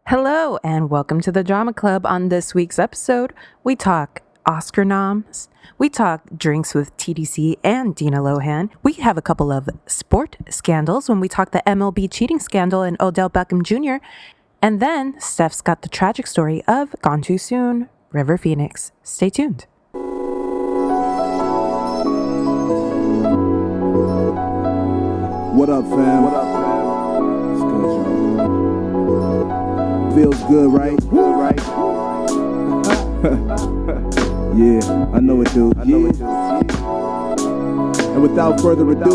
Hello, and welcome to the Drama Club. On this week's episode, we talk Oscar noms, we talk drinks with TDC and Dina Lohan. We have a couple of sport scandals when we talk the MLB cheating scandal and Odell Beckham Jr. And then Stef's got the tragic story of Gone Too Soon, River Phoenix. Stay tuned. What up, fam? What up, fam? It's good, y'all. Feels good, right? Good, right? Yeah, I know it, dude. And without further ado,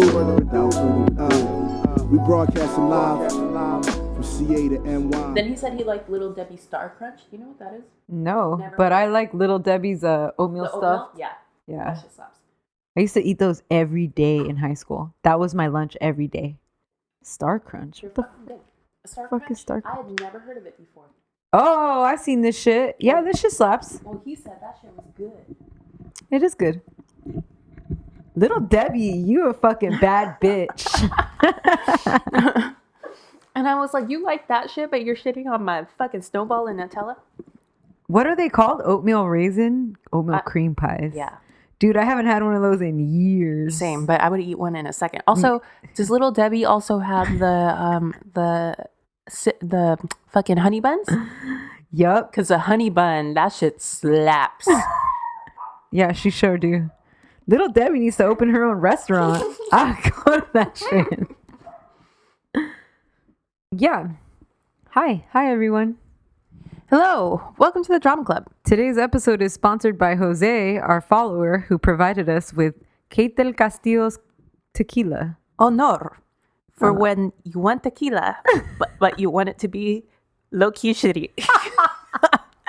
we broadcasting live from CA to NY. Then he said he liked Little Debbie Star Crunch. Do you know what that is? No, Never but heard. I like Little Debbie's oatmeal stuff. Yeah. Yeah. That shit slaps. I used to eat those every day in high school. That was my lunch every day. Star Crunch. What the Star fuck is Star I had never heard of it before. Oh, I've seen this shit. Yeah, this shit slaps. Well, he said that shit was good. It is good. Little Debbie, you a fucking bad bitch. And I was like, you like that shit, but you're shitting on my fucking snowball and Nutella? What are they called? Oatmeal raisin? Oatmeal cream pies. Yeah. Dude, I haven't had one of those in years. Same, but I would eat one in a second. Also, does Little Debbie also have the fucking honey buns? Yup. Because a honey bun, that shit slaps. Yeah, she sure do. Little Debbie needs to open her own restaurant. I go to that shit. Yeah. Hi everyone. Hello, welcome to the Drama Club. Today's episode is sponsored by Jose, our follower, who provided us with Kate del Castillo's tequila. Honor for when you want tequila, but you want it to be low-key shitty.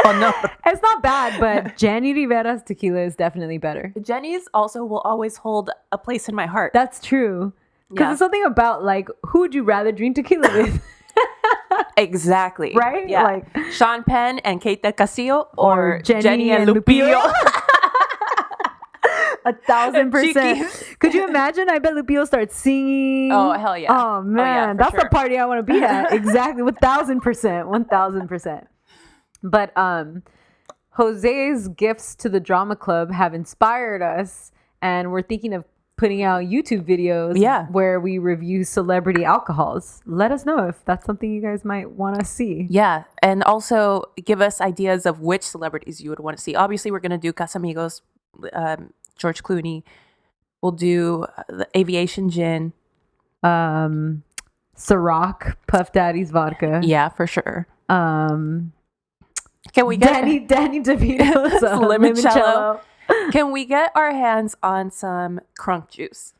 Honor. It's not bad, but Jenny Rivera's tequila is definitely better. Jenny's also will always hold a place in my heart. That's true. Because Yeah. it's something about, like, who would you rather drink tequila with? Exactly. Right? Yeah. Like Sean Penn and Kate del Castillo or Jenny and and Lupillo. 1,000%. Cheeky. Could you imagine? I bet Lupillo starts singing. Oh, hell yeah. Oh, man. for That's sure. the party I want to be at. Exactly. 1,000%. 1,000%. But Jose's gifts to the Drama Club have inspired us, and we're thinking of putting out YouTube videos where we review celebrity alcohols. Let us know if that's something you guys might want to see. Yeah, and also give us ideas of which celebrities you would want to see. Obviously, we're going to do Casamigos, George Clooney. We'll do the Aviation Gin. Ciroc, Puff Daddy's vodka. Yeah, for sure. Can we Danny get DeVito's limoncello? Can we get our hands on some Crunk Juice?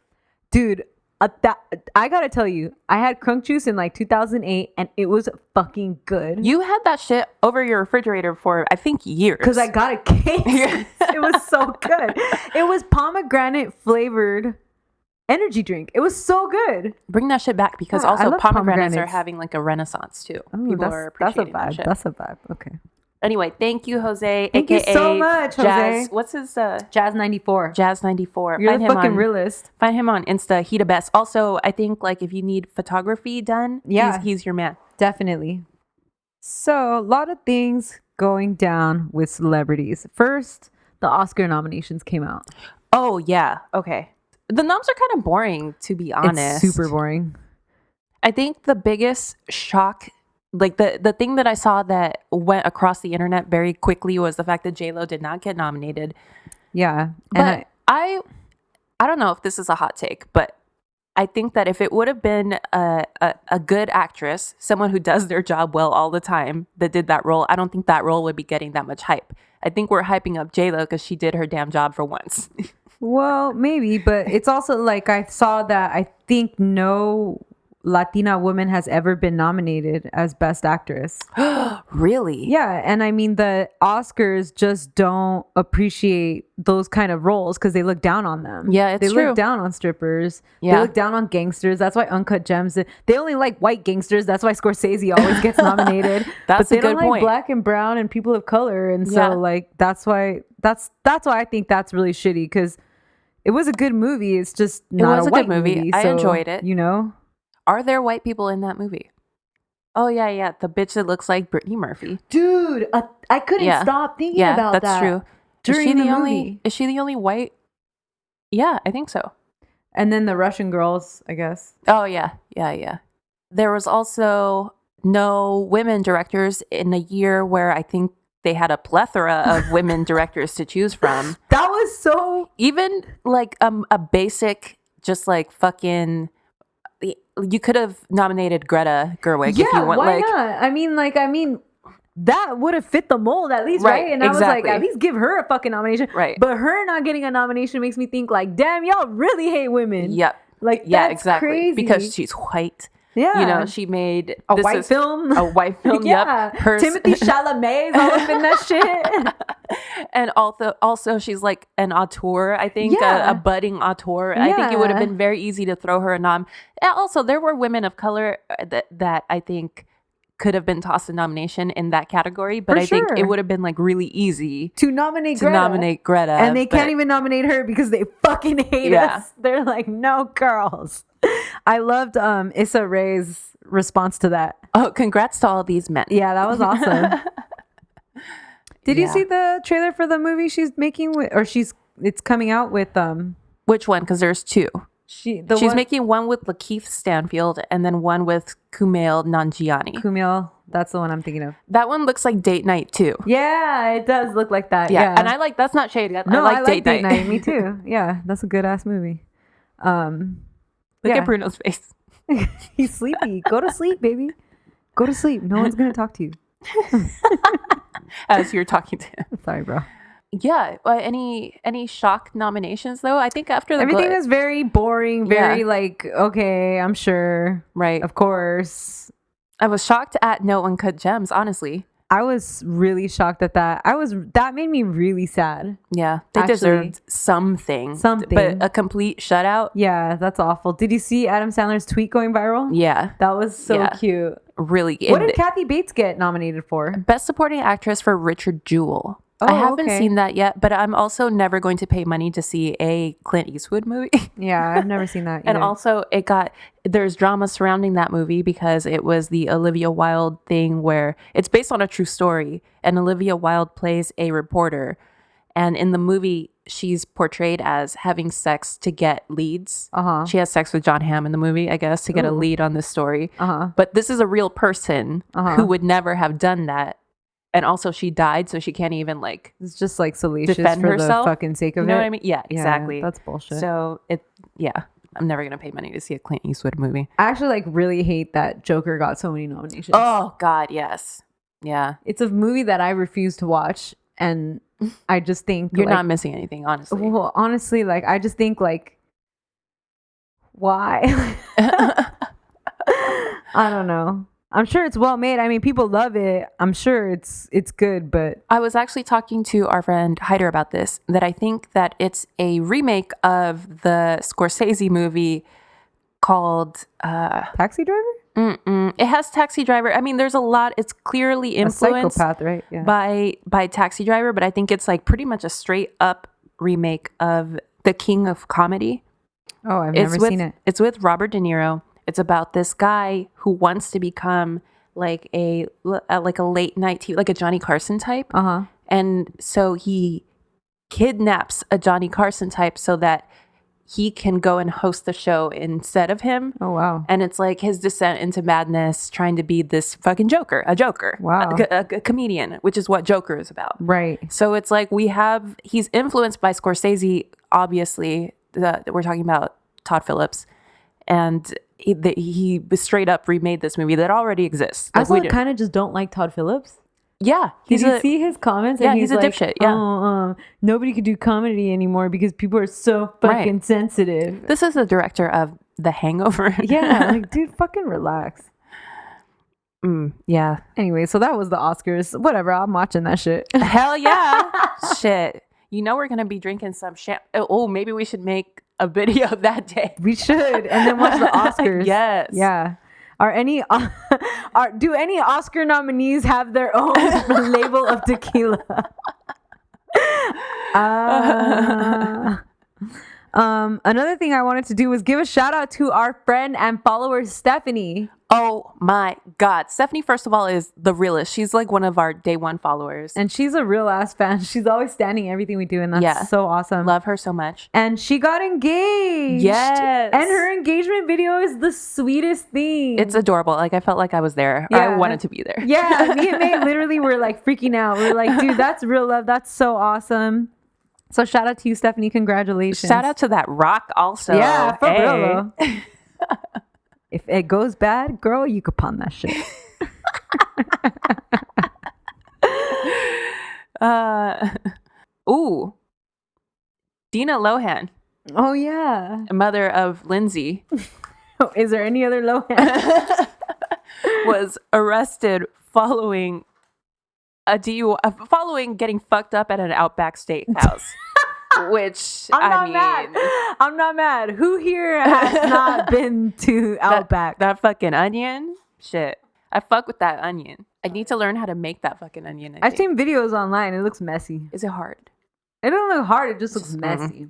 Dude, I gotta tell you, I had Crunk Juice in like 2008 and it was fucking good. You had that shit over your refrigerator for, I think, years. Because I got a case. It was so good. It was pomegranate flavored energy drink. It was so good. Bring that shit back because Yeah, I also love pomegranates are pomegranates. having like a renaissance too. Oh, People are appreciating that's a vibe. that shit. That's a vibe. Okay. Anyway, thank you, Jose. Thank you AKA so much, Jose. Jazz. What's his Jazz 94. Jazz 94. You're Find the him fucking on, realist. Find him on Insta. He the best. Also, I think like if you need photography done, he's your man. Definitely. So, a lot of things going down with celebrities. First, the Oscar nominations came out. Oh yeah. Okay. The noms are kind of boring, to be honest. It's super boring. I think the biggest shock, like the thing that I saw that went across the internet very quickly was the fact that J-Lo did not get nominated. Yeah. But I don't know if this is a hot take, but I think that if it would have been a good actress, someone who does their job well all the time that did that role, I don't think that role would be getting that much hype. I think we're hyping up J-Lo because she did her damn job for once. Well, maybe, but it's also like I saw that I think no Latina woman has ever been nominated as Best Actress. Really? Yeah, and I mean the Oscars just don't appreciate those kind of roles because they look down on them. Yeah, it's they true. look down on strippers. Yeah. They look down on gangsters. That's why Uncut Gems. They only like white gangsters. That's why Scorsese always gets nominated. That's but they a good don't like point. black and brown and people of color. And so Yeah. like that's why I think that's really shitty because it was a good movie. It's just not was a a white good movie. I so, enjoyed it. You know. Are there white people in that movie? Oh yeah. The bitch that looks like Brittany Murphy. Dude, I couldn't Yeah. stop thinking Yeah, about that's that true. during the movie. Is she the only white? Yeah, I think so. And then the Russian girls, I guess. Oh yeah. There was also no women directors in a year where I think they had a plethora of women directors to choose from. That was so... Even like a basic, just like fucking... You could have nominated Greta Gerwig if you want. Why not? I mean, that would have fit the mold at least, right? And I was like, at least give her a fucking nomination. Right. But her not getting a nomination makes me think like, damn, y'all really hate women. Yep. Like, yeah, that's exactly. crazy. Because she's white. Yeah. You know, she made a white film. A white film. Yeah. Yep. Timothy Chalamet's all up in that shit. And also she's like an auteur, I think, Yeah. a budding auteur. I think it would have been very easy to throw her a nom. And also, there were women of color that I think could have been tossed a nomination in that category, but I think it would have been like really easy to nominate Greta. And they can't even nominate her because they fucking hate us. They're like, no girls. I loved Issa Rae's response to that. Oh, congrats to all these men. Yeah, that was awesome. Did you see the trailer for the movie she's making it's coming out with Which one? Because there's two. She's making one with Lakeith Stanfield and then one with Kumail Nanjiani. Kumail, that's the one I'm thinking of. That one looks like Date Night too. Yeah, it does look like that. Yeah. And I like, that's not shady. I like Date Night. Me too. Yeah, that's a good ass movie. Look at Bruno's face. He's sleepy. Go to sleep, baby. Go to sleep. No one's gonna talk to you. As you're talking to him. Sorry, bro. Yeah. Any shock nominations though? I think after everything was very boring. Very like, okay, I'm sure. Right. Of course. I was shocked at No Uncut Gems, honestly. I was really shocked at that. That made me really sad. Yeah. They deserved something. But a complete shutout. Yeah, that's awful. Did you see Adam Sandler's tweet going viral? Yeah. That was so cute. Really. What did Kathy Bates get nominated for? Best Supporting Actress for Richard Jewell. I haven't seen that yet, but I'm also never going to pay money to see a Clint Eastwood movie. Yeah, I've never seen that either. And also there's drama surrounding that movie because it was the Olivia Wilde thing where it's based on a true story and Olivia Wilde plays a reporter. And in the movie, she's portrayed as having sex to get leads. She has sex with John Hamm in the movie, I guess, to get a lead on this story. But this is a real person who would never have done that. And also she died, so she can't even like... It's just like salacious defend for herself. the fucking sake of it. You know what I mean? Yeah, exactly. That's bullshit. So I'm never going to pay money to see a Clint Eastwood movie. I actually like really hate that Joker got so many nominations. Oh, God, yes. Yeah. It's a movie that I refuse to watch. And I just think... You're not missing anything, honestly. Well, honestly, like, I just think like... Why? I don't know. I'm sure it's well made. I mean, people love it. I'm sure it's good, but... I was actually talking to our friend Hyder about this, that I think that it's a remake of the Scorsese movie called... Taxi Driver? It has Taxi Driver. I mean, there's a lot. It's clearly influenced a psychopath, right? Yeah. by Taxi Driver, but I think it's like pretty much a straight up remake of The King of Comedy. Oh, I've never seen it. It's with Robert De Niro. It's about this guy who wants to become like a late night TV, like a Johnny Carson type. And so he kidnaps a Johnny Carson type so that he can go and host the show instead of him. Oh, wow. And it's like his descent into madness, trying to be this fucking a joker. Wow. A comedian, which is what Joker is about. Right. So it's like he's influenced by Scorsese, obviously. We're talking about Todd Phillips. And he straight up remade this movie that already exists. I also kind of just don't like Todd Phillips. Yeah. Did you see his comments? Yeah, and he's a like, dipshit. Yeah. Nobody could do comedy anymore because people are so fucking sensitive. This is the director of The Hangover. Yeah. Like, dude, fucking relax. Yeah. Anyway, so that was the Oscars. Whatever. I'm watching that shit. Hell yeah. Shit. You know we're going to be drinking some Oh, maybe we should make a video that day. We should. And then watch the Oscars. Yes. Yeah. Do any Oscar nominees have their own label of tequila? Another thing I wanted to do was give a shout out to our friend and follower Stephanie. Oh my God. Stephanie, first of all, is the realest. She's like one of our day one followers. And she's a real ass fan. She's always standing everything we do. And that's so awesome. Love her so much. And she got engaged. Yes. And her engagement video is the sweetest thing. It's adorable. Like, I felt like I was there. Yeah. I wanted to be there. Yeah. Me and May literally were like freaking out. We were like, dude, that's real love. That's so awesome. So shout out to you, Stephanie. Congratulations. Shout out to that rock also. Yeah, for Hey. real though. If it goes bad, girl, you could pawn that shit. Ooh. Dina Lohan, Oh yeah. mother of Lindsay, Oh, is there any other Lohan? was arrested following a following getting fucked up at an Outback Steakhouse. Which I'm not mad. Who here has not been to Outback? That fucking onion, shit. I fuck with that onion. I need to learn how to make that fucking onion. I've seen videos online. It looks messy. Is it hard? It don't look hard. It just looks messy.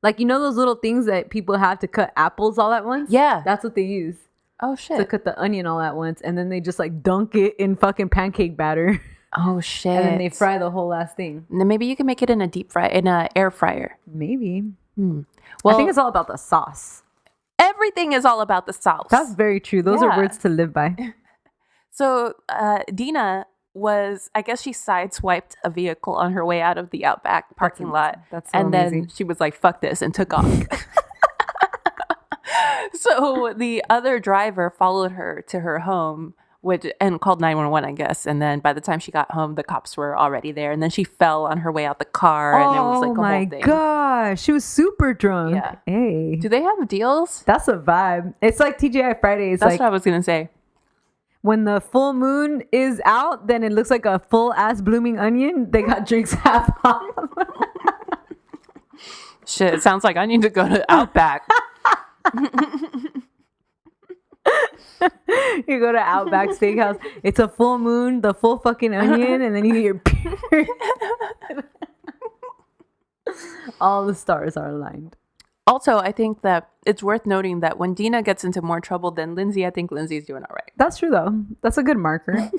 Like, you know those little things that people have to cut apples all at once? Yeah. That's what they use Oh to shit. cut the onion all at once. And then they just like dunk it in fucking pancake batter. Oh shit. And then they fry the whole last thing. And then maybe you can make it in a air fryer. Maybe. Well, I think it's all about the sauce. everything is all about the sauce. That's very true. Those are Yeah. words to live by. So Dina was, I guess she sideswiped a vehicle on her way out of the Outback parking lot. That's so and amazing. then she was like, fuck this, and took off. So the other driver followed her to her home and called 911, I guess. And then by the time she got home, the cops were already there. And then she fell on her way out the car. And it was like a whole thing. Gosh, she was super drunk. Yeah. Hey, Do they have deals? that's a vibe. It's like TGI Fridays. That's Like what I was going to say. when the full moon is out, then it looks like a full ass blooming onion. They got drinks half off. Shit, it sounds like I need to go to Outback. You go to Outback Steakhouse. It's a full moon, the full fucking onion, and then you get your period. All the stars are aligned. Also, I think that it's worth noting that when Dina gets into more trouble than Lindsay, I think Lindsay's doing all right. That's true, though. That's a good marker.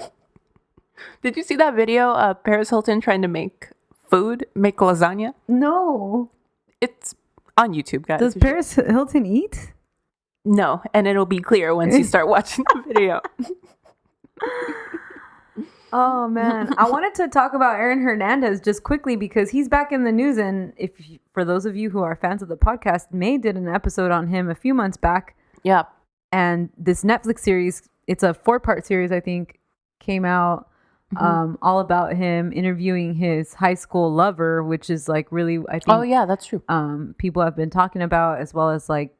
Did you see that video of Paris Hilton trying to make lasagna? No. It's on YouTube, guys. Does Paris Hilton eat? No, and it'll be clear once you start watching the video. Oh, man. I wanted to talk about Aaron Hernandez just quickly because he's back in the news. And for those of you who are fans of the podcast, May did an episode on him a few months back. Yeah. And this Netflix series, it's a 4-part series, I think, came out all about him interviewing his high school lover, which is like really, I think. Oh, yeah, that's true. People have been talking about, as well as like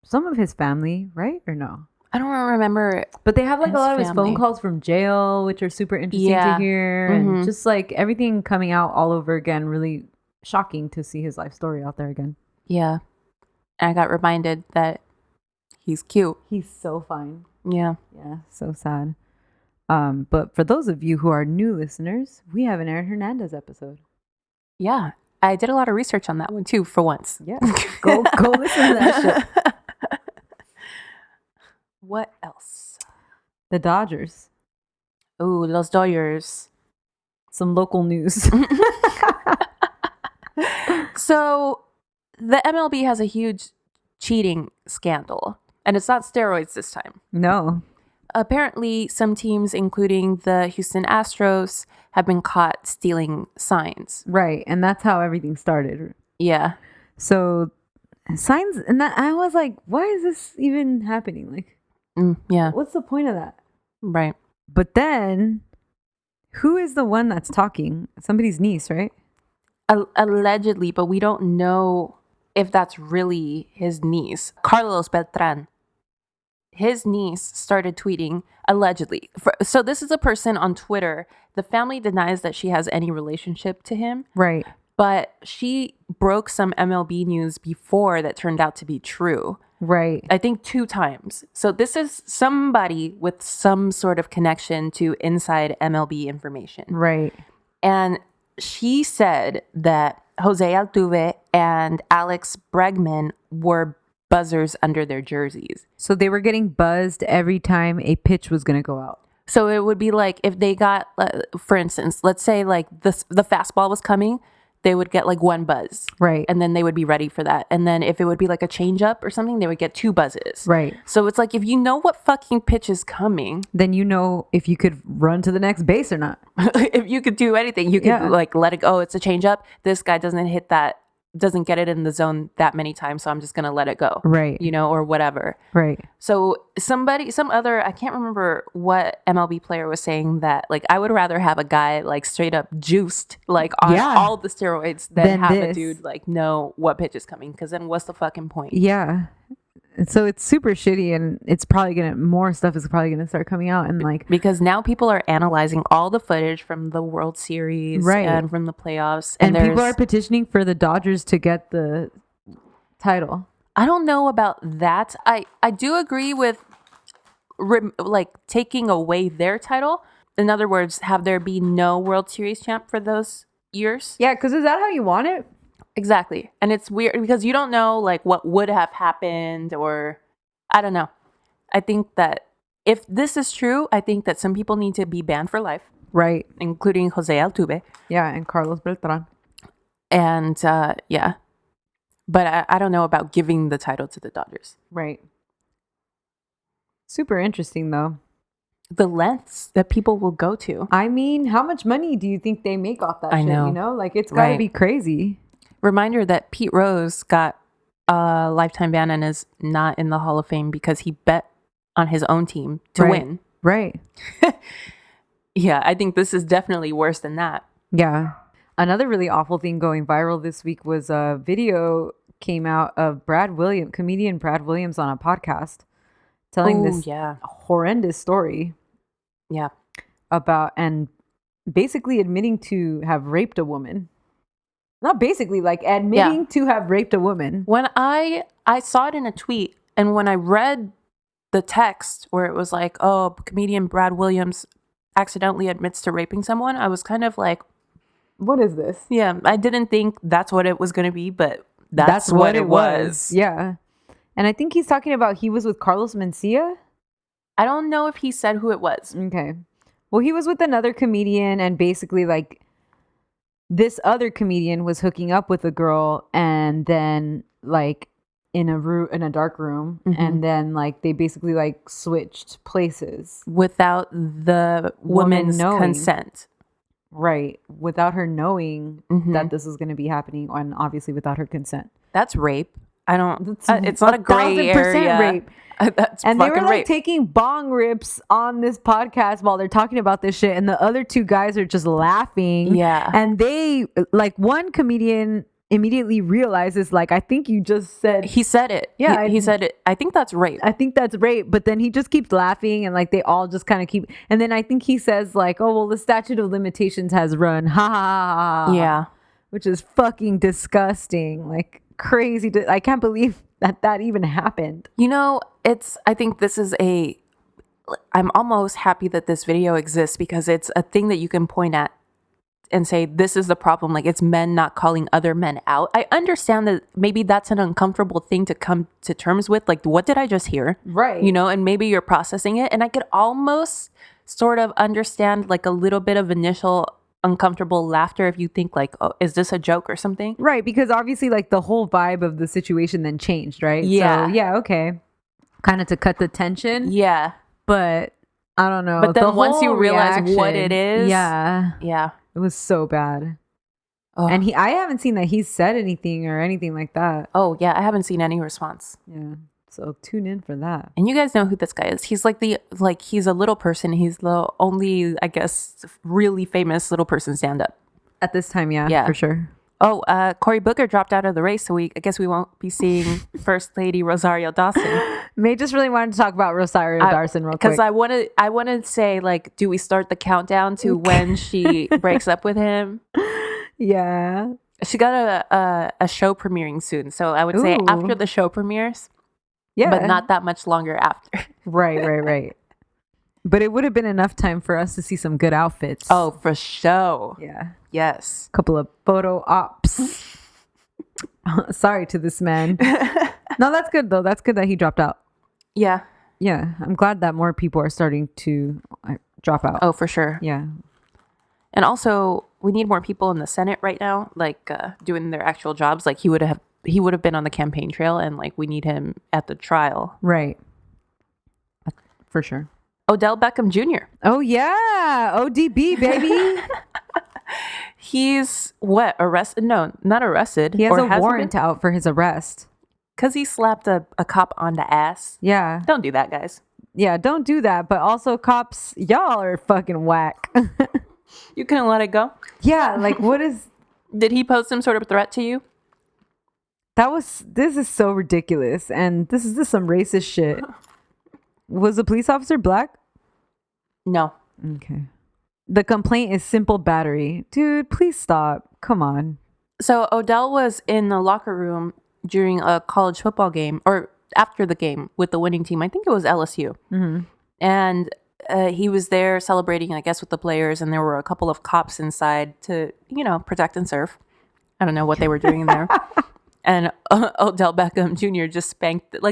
some of his family, right? Or no? I don't remember. But they have like His a lot of his family. phone calls from jail, which are super interesting Yeah. to hear. And just like everything coming out all over again, really shocking to see his life story out there again. Yeah. And I got reminded that he's cute. He's so fine. Yeah. Yeah, so sad. But for those of you who are new listeners, we have an Aaron Hernandez episode. Yeah. I did a lot of research on that one too, for once. Yeah. Go listen to that shit. What else? The Dodgers. Ooh, Los Dodgers. Some local news. So the MLB has a huge cheating scandal, and it's not steroids this time. No. Apparently, some teams, including the Houston Astros, have been caught stealing signs. Right. And that's how everything started. Yeah. So signs, and that I was like, why is this even happening? Like, Yeah. what's the point of that? Right. But then, who is the one that's talking? Somebody's niece, right? Allegedly, but we don't know if that's really his niece. Carlos Beltran. His niece started tweeting, allegedly. So this is a person on Twitter. The family denies that she has any relationship to him. Right. But she broke some MLB news before that turned out to be true. Right. I think 2 times. So this is somebody with some sort of connection to inside MLB information. Right. And she said that Jose Altuve and Alex Bregman were buzzers under their jerseys. So they were getting buzzed every time a pitch was going to go out. So it would be like if they got, for instance, let's say like the fastball was coming, they would get like one buzz. Right. And then they would be ready for that. And then if it would be like a changeup or something, they would get 2 buzzes. Right. So it's like if you know what fucking pitch is coming, then you know if you could run to the next base or not. if you could do anything, you could like let it go. Oh, it's a changeup. This guy doesn't get it in the zone that many times, so I'm just gonna let it go. Right. You know, or whatever. Right. So some other, I can't remember what MLB player was saying that like I would rather have a guy like straight up juiced like on all the steroids than have a dude like know what pitch is coming, because then what's the fucking point? Yeah. So it's super shitty, and it's probably more stuff is probably gonna start coming out, and like because now people are analyzing all the footage from the World Series and from the playoffs, and people are petitioning for the Dodgers to get the title. I don't know about that. I do agree with like taking away their title. In other words, have there be no World Series champ for those years? Yeah, because is that how you want it? Exactly. And it's weird because you don't know like what would have happened, or I don't know. I think that if this is true, I think that some people need to be banned for life. Right. Including Jose Altuve. Yeah, and Carlos Beltran. And yeah. But I don't know about giving the title to the Dodgers. Right. Super interesting though. The lengths that people will go to. I mean, how much money do you think they make off that shit? know. You know, like it's got to be crazy. Reminder that Pete Rose got a lifetime ban and is not in the Hall of Fame because he bet on his own team to win. Right. Yeah, I think this is definitely worse than that. Yeah. Another really awful thing going viral this week was a video came out of comedian Brad Williams on a podcast telling this horrendous story. Yeah. About and basically admitting to have raped a woman. Not basically, like admitting to have raped a woman. When I saw it in a tweet, and when I read the text where it was like, oh, comedian Brad Williams accidentally admits to raping someone, I was kind of like, what is this? Yeah, I didn't think that's what it was going to be, but that's what it was. Yeah. And I think he's talking about he was with Carlos Mencia. I don't know if he said who it was. Okay. Well, he was with another comedian, and basically like this other comedian was hooking up with a girl, and then like in a dark room, and then like they basically like switched places without the woman's consent. Right. Without her knowing that this was going to be happening, and obviously without her consent. That's rape. I don't. It's not a gray area. Rape. And they were like taking bong rips on this podcast while they're talking about this shit, and the other 2 guys are just laughing. Yeah. And they like one comedian immediately realizes like, I think you just said. He said it. Yeah. He said it. I think that's rape. I think that's rape. But then he just keeps laughing, and like they all just kind of keep. And then I think he says like, oh well, the statute of limitations has run. Ha ha ha. Yeah. Which is fucking disgusting. Like crazy. I can't believe that even happened. You know, I think this is I'm almost happy that this video exists, because it's a thing that you can point at and say, this is the problem. Like, it's men not calling other men out. I understand that maybe that's an uncomfortable thing to come to terms with. Like, what did I just hear? Right. You know, and maybe you're processing it. And I could almost sort of understand like a little bit of initial uncomfortable laughter if you think like, oh, is this a joke or something? Right. Because obviously like the whole vibe of the situation then changed, right? Yeah. So, yeah. Okay. Kind of to cut the tension. Yeah. But I don't know. But then once you realize what it is. Yeah. Yeah. It was so bad. Oh. And I haven't seen that he's said anything or anything like that. Oh, yeah. I haven't seen any response. Yeah. So tune in for that. And you guys know who this guy is. He's like he's a little person. He's the only, I guess, really famous little person stand-up. At this time, yeah. For sure. Oh, Cory Booker dropped out of the race, so I guess we won't be seeing First Lady Rosario Dawson. May just really wanted to talk about Rosario Dawson real quick. Because I want to say, like, do we start the countdown to when she breaks up with him? Yeah. She got a show premiering soon, so I would say after the show premieres. Yeah. But not that much longer after. Right. But it would have been enough time for us to see some good outfits. Oh, for sure. Yeah. Yes. Couple of photo ops. Sorry to this man. No, that's good though. That's good that he dropped out. Yeah. Yeah, I'm glad that more people are starting to drop out. Oh, for sure. Yeah. And also, we need more people in the Senate right now, like doing their actual jobs. Like he would have been on the campaign trail, and like we need him at the trial. Right. For sure. Odell Beckham Jr. Oh yeah, ODB baby. He's what, arrested? No, not arrested. He has a warrant out for his arrest. Because he slapped a cop on the ass. Yeah. Don't do that, guys. Yeah, don't do that. But also, cops, y'all are fucking whack. You couldn't let it go? Yeah, like what is... Did he pose some sort of threat to you? This is so ridiculous. And this is some racist shit. Was the police officer black? No. Okay. The complaint is simple battery. Dude, please stop. Come on. So Odell was in the locker room during a college football game, or after the game with the winning team. I think it was LSU. Mm-hmm. And he was there celebrating, I guess, with the players. And there were a couple of cops inside to, protect and serve. I don't know what they were doing in there. And Odell Beckham Jr. just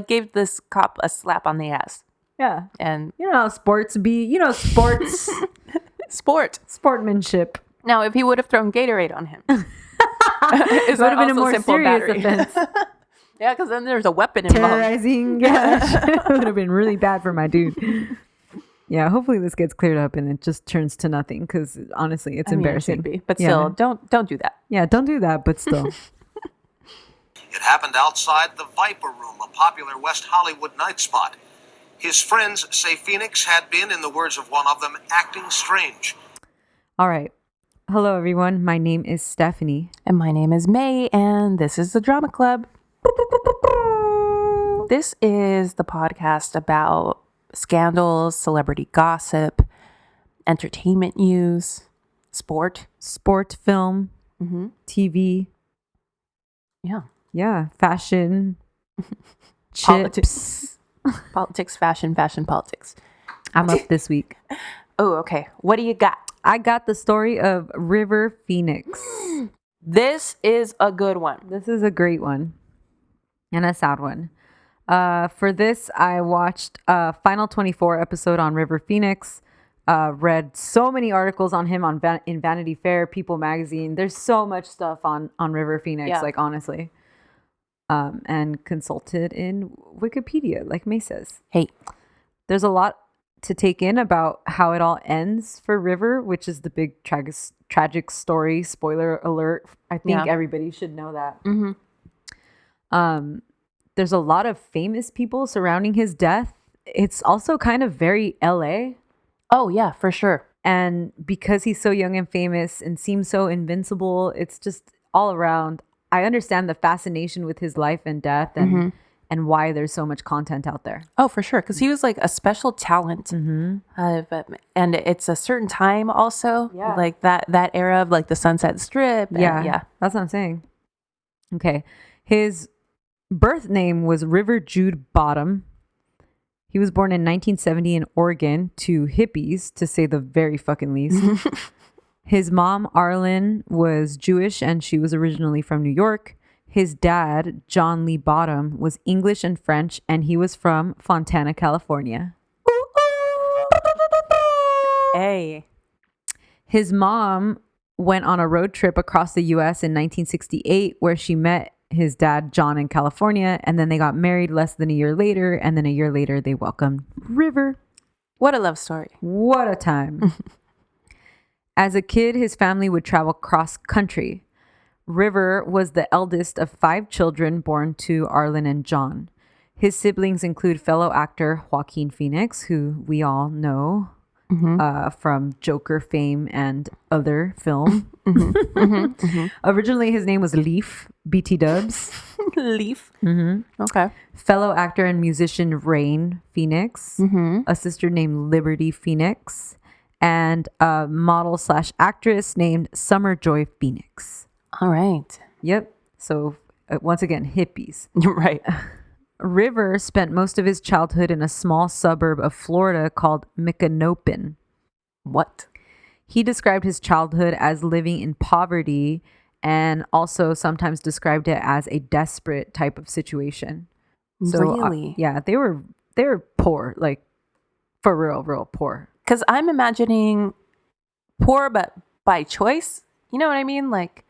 gave this cop a slap on the ass. Yeah. And you know how sports be, sports. Sportsmanship. Now, if he would have thrown Gatorade on him, it would have been a more serious offense. Yeah, because then there's a weapon involved. Terrorizing. Yeah, it would have been really bad for my dude. Yeah, hopefully this gets cleared up and it just turns to nothing because honestly, it's embarrassing. It should be, but still, don't do that. Yeah, don't do that, but still. It happened outside the Viper Room, a popular West Hollywood night spot. His friends say Phoenix had been, in the words of one of them, acting strange. All right. Hello, everyone. My name is Stephanie. And my name is May, and this is the Drama Club. This is the podcast about scandals, celebrity gossip, entertainment news, sport, film, TV. Yeah. Fashion, politics. Politics, fashion, politics. I'm up this week. Oh, okay. What do you got? I got the story of River Phoenix. This is a good one. This is a great one. And a sad one. For this, I watched a Final 24 episode on River Phoenix. Read so many articles on him in Vanity Fair, People Magazine. There's so much stuff on River Phoenix, like honestly. And consulted in Wikipedia, like May says. Hey. There's a lot to take in about how it all ends for River, which is the big tragic story. Spoiler alert. I think everybody should know that. Mm-hmm. There's a lot of famous people surrounding his death. It's also kind of very LA. Oh, yeah, for sure. And because he's so young and famous and seems so invincible, it's just all around. I understand the fascination with his life and death and why there's so much content out there. Oh, for sure. Because he was like a special talent. And it's a certain time also. Yeah. Like that era of like the Sunset Strip. Yeah. That's what I'm saying. Okay. His birth name was River Jude Bottom. He was born in 1970 in Oregon to hippies, to say the very fucking least. His mom, Arlen, was Jewish and she was originally from New York. His dad, John Lee Bottom, was English and French and he was from Fontana, California. Hey. His mom went on a road trip across the U.S. in 1968 where she met his dad, John, in California, and then they got married less than a year later, and then a year later they welcomed River. What a love story. What a time. As a kid, his family would travel cross country. River was the eldest of 5 children born to Arlen and John. His siblings include fellow actor Joaquin Phoenix, who we all know from Joker fame and other film. Originally, his name was Leaf, BT Dubs. Leaf. Okay. Fellow actor and musician Rain Phoenix, a sister named Liberty Phoenix, and a model / actress named Summer Joy Phoenix. All right. Yep. So once again, hippies. Right. River spent most of his childhood in a small suburb of Florida called Micanopin. What? He described his childhood as living in poverty and also sometimes described it as a desperate type of situation. So, Really? yeah, they were poor, like for real poor. Because I'm imagining poor, but by choice. You know what I mean? Like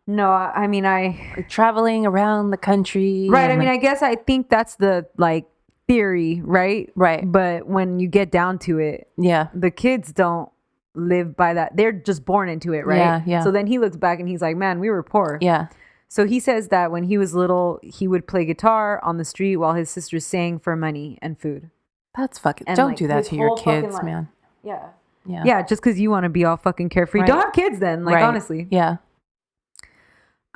No, I mean, like traveling around the country. right. I and, mean, like, I guess I think that's the like theory, right? Right. But when you get down to it, yeah. the kids don't live by that. They're just born into it, right? Yeah, yeah. So then he looks back and he's like, man, we were poor. Yeah. So he says that when he was little, he would play guitar on the street while his sisters sang for money and food. That's fucking. And, Don't like, do that his to your whole fucking kids, life. man. Yeah. Yeah. Yeah, just because you want to be all fucking carefree. Right. Don't have kids then, like, Right. honestly. Yeah.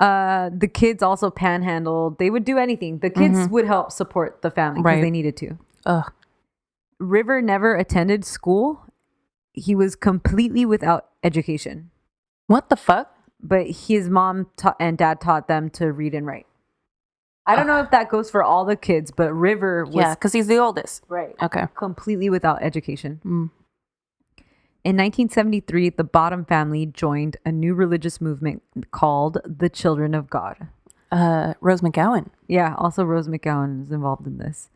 The kids also panhandled. They would do anything. The kids would help support the family because Right. they needed to. Ugh. River never attended school. He was completely without education. What the fuck? But his mom and dad taught them to read and write. I don't know if that goes for all the kids, but River was Yeah, because he's the oldest. right, Okay. completely without education. Mm. In 1973, the Bottom family joined a new religious movement called the Children of God. Rose McGowan. Yeah, also Rose McGowan is involved in this.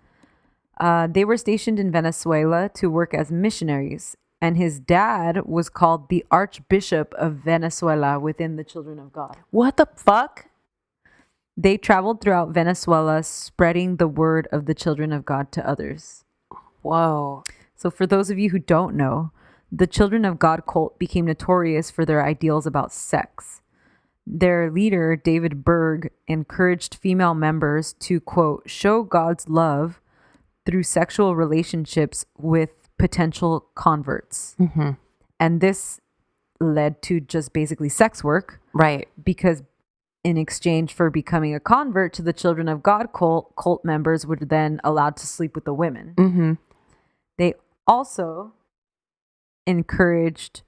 They were stationed in Venezuela to work as missionaries, and his dad was called the Archbishop of Venezuela within the Children of God. What the fuck? They traveled throughout Venezuela, spreading the word of the Children of God to others. Whoa. So for those of you who don't know, the Children of God cult became notorious for their ideals about sex. Their leader, David Berg, encouraged female members to, quote, show God's love through sexual relationships with potential converts. Mm-hmm. And this led to just basically sex work, Right. because in exchange for becoming a convert to the Children of God cult members were then allowed to sleep with the women. Mm-hmm. They also encouraged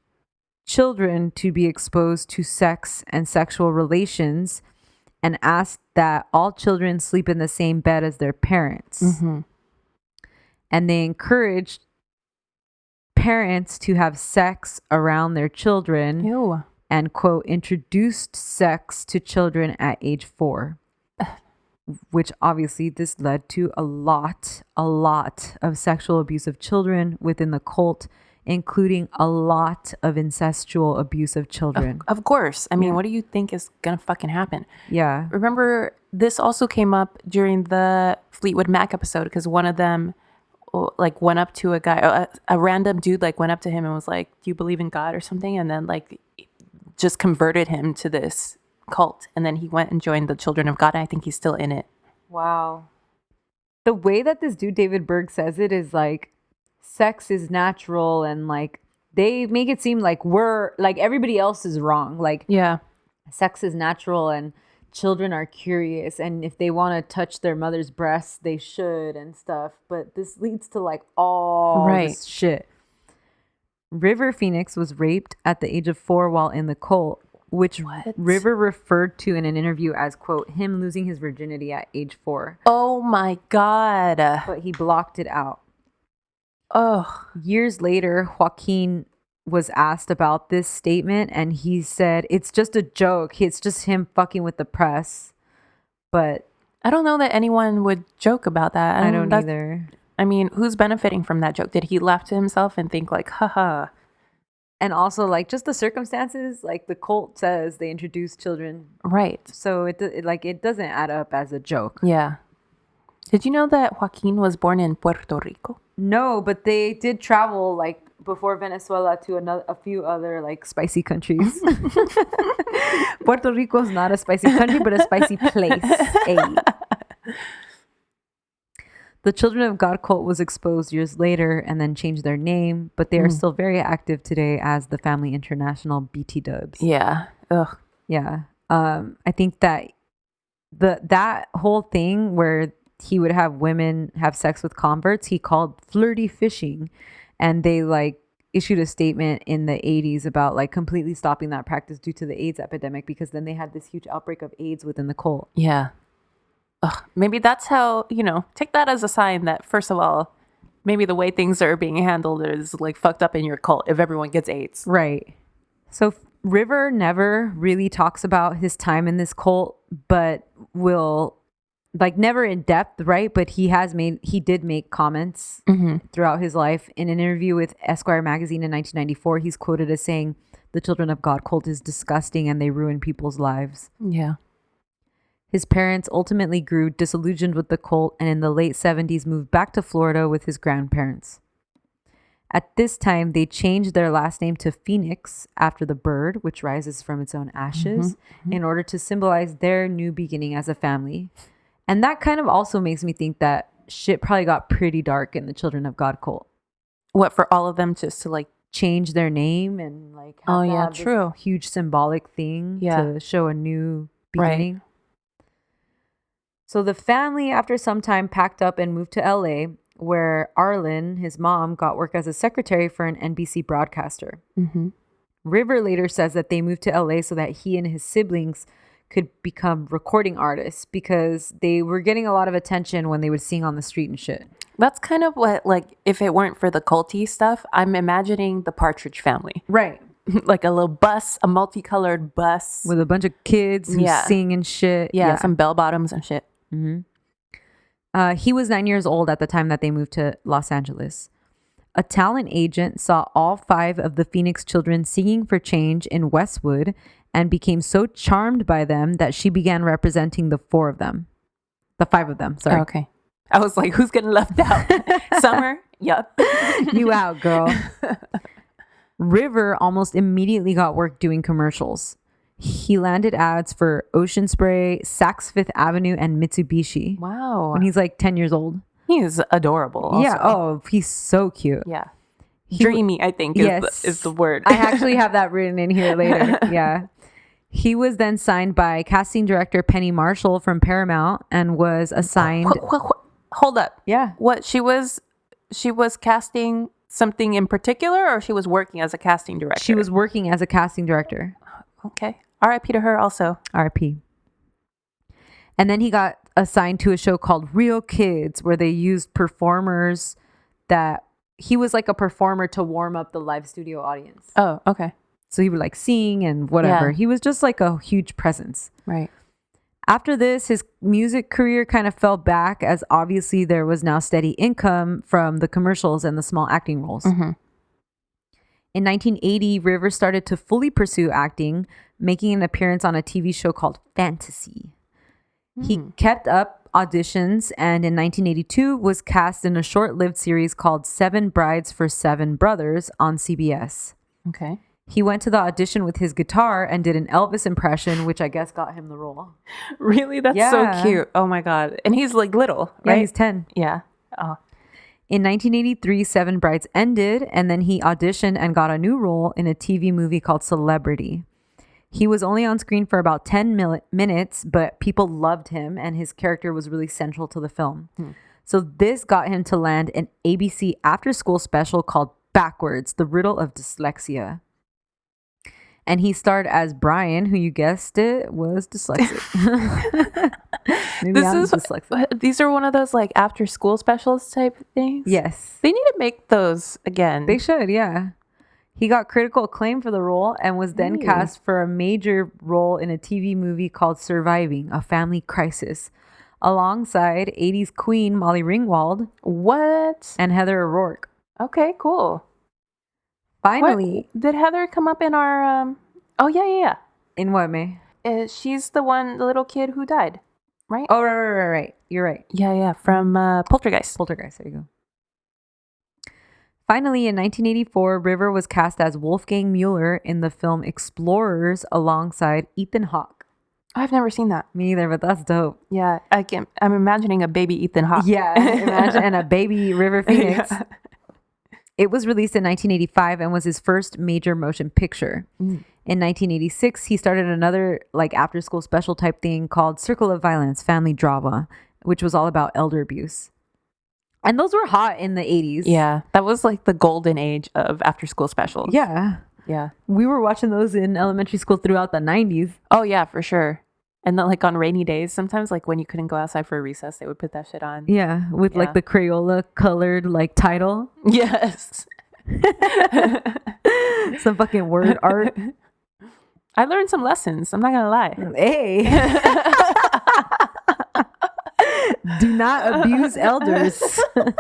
children to be exposed to sex and sexual relations and asked that all children sleep in the same bed as their parents. Mm-hmm. And they encouraged parents to have sex around their children Ew. and, quote, introduced sex to children at age 4. Which obviously this led to a lot of sexual abuse of children within the cult, including a lot of incestual abuse of children. Of course. I mean, Yeah. what do you think is gonna fucking happen? Yeah. Remember, this also came up during the Fleetwood Mac episode because one of them like went up to a guy, a random dude like went up to him and was like, "Do you believe in God or something?" And then like just converted him to this cult, and then he went and joined the Children of God, and I think he's still in it. Wow. The way that this dude David Berg says it is like sex is natural, and like they make it seem like we're like everybody else is wrong. Like Yeah. sex is natural and children are curious, and if they want to touch their mother's breasts they should and stuff, but this leads to like all this shit. River Phoenix was raped at the age of 4 while in the cult, which What? River referred to in an interview as, quote, him losing his virginity at age 4, Oh my God. but he blocked it out. Oh. Years later, Joaquin was asked about this statement and he said it's just a joke. It's just him fucking with the press. But I don't know that anyone would joke about that. I don't that's- either. I mean, who's benefiting from that joke? Did he laugh to himself and think like, haha? And also, like, just the circumstances, like the cult says they introduced children. Right. So it doesn't add up as a joke. Yeah. Did you know that Joaquin was born in Puerto Rico? No, but they did travel like before Venezuela to a few other like spicy countries. Puerto Rico is not a spicy country, but a spicy place. Ay. The Children of God cult was exposed years later and then changed their name, but they are still very active today as the Family International BT Dubs. Yeah. Ugh. Yeah. I think that that whole thing where he would have women have sex with converts, he called flirty fishing, and they like issued a statement in the 80s about like completely stopping that practice due to the AIDS epidemic, because then they had this huge outbreak of AIDS within the cult. Yeah. Ugh. Maybe that's how, take that as a sign that, first of all, maybe the way things are being handled is like fucked up in your cult if everyone gets AIDS. Right. So River never really talks about his time in this cult, but will never in depth, right? But he did make comments throughout his life. In an interview with Esquire magazine in 1994, he's quoted as saying, "The Children of God cult is disgusting and they ruin people's lives." Yeah. His parents ultimately grew disillusioned with the cult and in the late 70s moved back to Florida with his grandparents. At this time, they changed their last name to Phoenix after the bird, which rises from its own ashes, in order to symbolize their new beginning as a family. And that kind of also makes me think that shit probably got pretty dark in the Children of God cult. What, for all of them just to change their name and have true. this huge symbolic thing to show a new beginning. Right. So the family, after some time, packed up and moved to LA, where Arlen, his mom, got work as a secretary for an NBC broadcaster. River later says that they moved to LA so that he and his siblings could become recording artists because they were getting a lot of attention when they would sing on the street and shit. That's kind of what, if it weren't for the culty stuff, I'm imagining the Partridge Family. Right. Like a little bus, a multicolored bus. With a bunch of kids who sing and shit. Yeah, some bell bottoms and shit. He was 9 years old at the time that they moved to Los Angeles. A talent agent saw all 5 of the Phoenix children singing for change in Westwood and became so charmed by them that she began representing the 5 of them. Sorry. Oh, okay. I was like, who's getting left out? Summer? Yup. You out, girl. River almost immediately got work doing commercials. He landed ads for Ocean Spray, Saks Fifth Avenue, and Mitsubishi. Wow. When he's 10 years old. He's adorable. Also. Yeah. Oh, he's so cute. Yeah. Dreamy, I think, is the word. I actually have that written in here later. Yeah. He was then signed by casting director Penny Marshall from Paramount and was assigned. Hold up. Yeah. What, she was casting something in particular, or she was working as a casting director? She was working as a casting director. Okay. R.I.P. to her also. R.I.P. And then he got assigned to a show called Real Kids, where they used performers that he was like a performer to warm up the live studio audience. Oh, okay. So he would sing and whatever. Yeah. He was just a huge presence. Right. After this, his music career kind of fell back as obviously there was now steady income from the commercials and the small acting roles. In 1980, River started to fully pursue acting, making an appearance on a TV show called Fantasy. He kept up auditions and in 1982 was cast in a short-lived series called 7 Brides for 7 Brothers on CBS. Okay. He went to the audition with his guitar and did an Elvis impression, which I guess got him the role. Really? That's so cute. Oh my God. And he's little, right? Yeah, he's 10. Yeah. Oh. In 1983, 7 Brides ended, and then he auditioned and got a new role in a TV movie called Celebrity. He was only on screen for about 10 minutes, but people loved him, and his character was really central to the film. So this got him to land an ABC after-school special called Backwards, The Riddle of Dyslexia. And he starred as Brian, who you guessed it, was dyslexic. These are one of those after school specials type things. Yes. They need to make those again. They should, yeah. He got critical acclaim for the role and was then cast for a major role in a TV movie called Surviving, A Family Crisis, alongside 80s queen Molly Ringwald. What? And Heather O'Rourke. Okay, cool. Finally. What? Did Heather come up in our... Oh, yeah. In what, May? She's the little kid who died, right? Oh, right. You're right. Yeah. From Poltergeist. Poltergeist, there you go. Finally, in 1984, River was cast as Wolfgang Mueller in the film Explorers alongside Ethan Hawke. I've never seen that. Me either, but that's dope. Yeah, I'm imagining a baby Ethan Hawke. Yeah, and a baby River Phoenix. Yeah. It was released in 1985 and was his first major motion picture. In 1986, he started another after-school special type thing called Circle of Violence, Family Drama, which was all about elder abuse. And those were hot in the 80s. Yeah, that was the golden age of after-school specials. Yeah. We were watching those in elementary school throughout the 90s. Oh, yeah, for sure. And then on rainy days, sometimes when you couldn't go outside for a recess, they would put that shit on. Yeah, with the Crayola colored title. Yes. Some fucking word art. I learned some lessons. I'm not gonna lie. Hey. Do not abuse elders.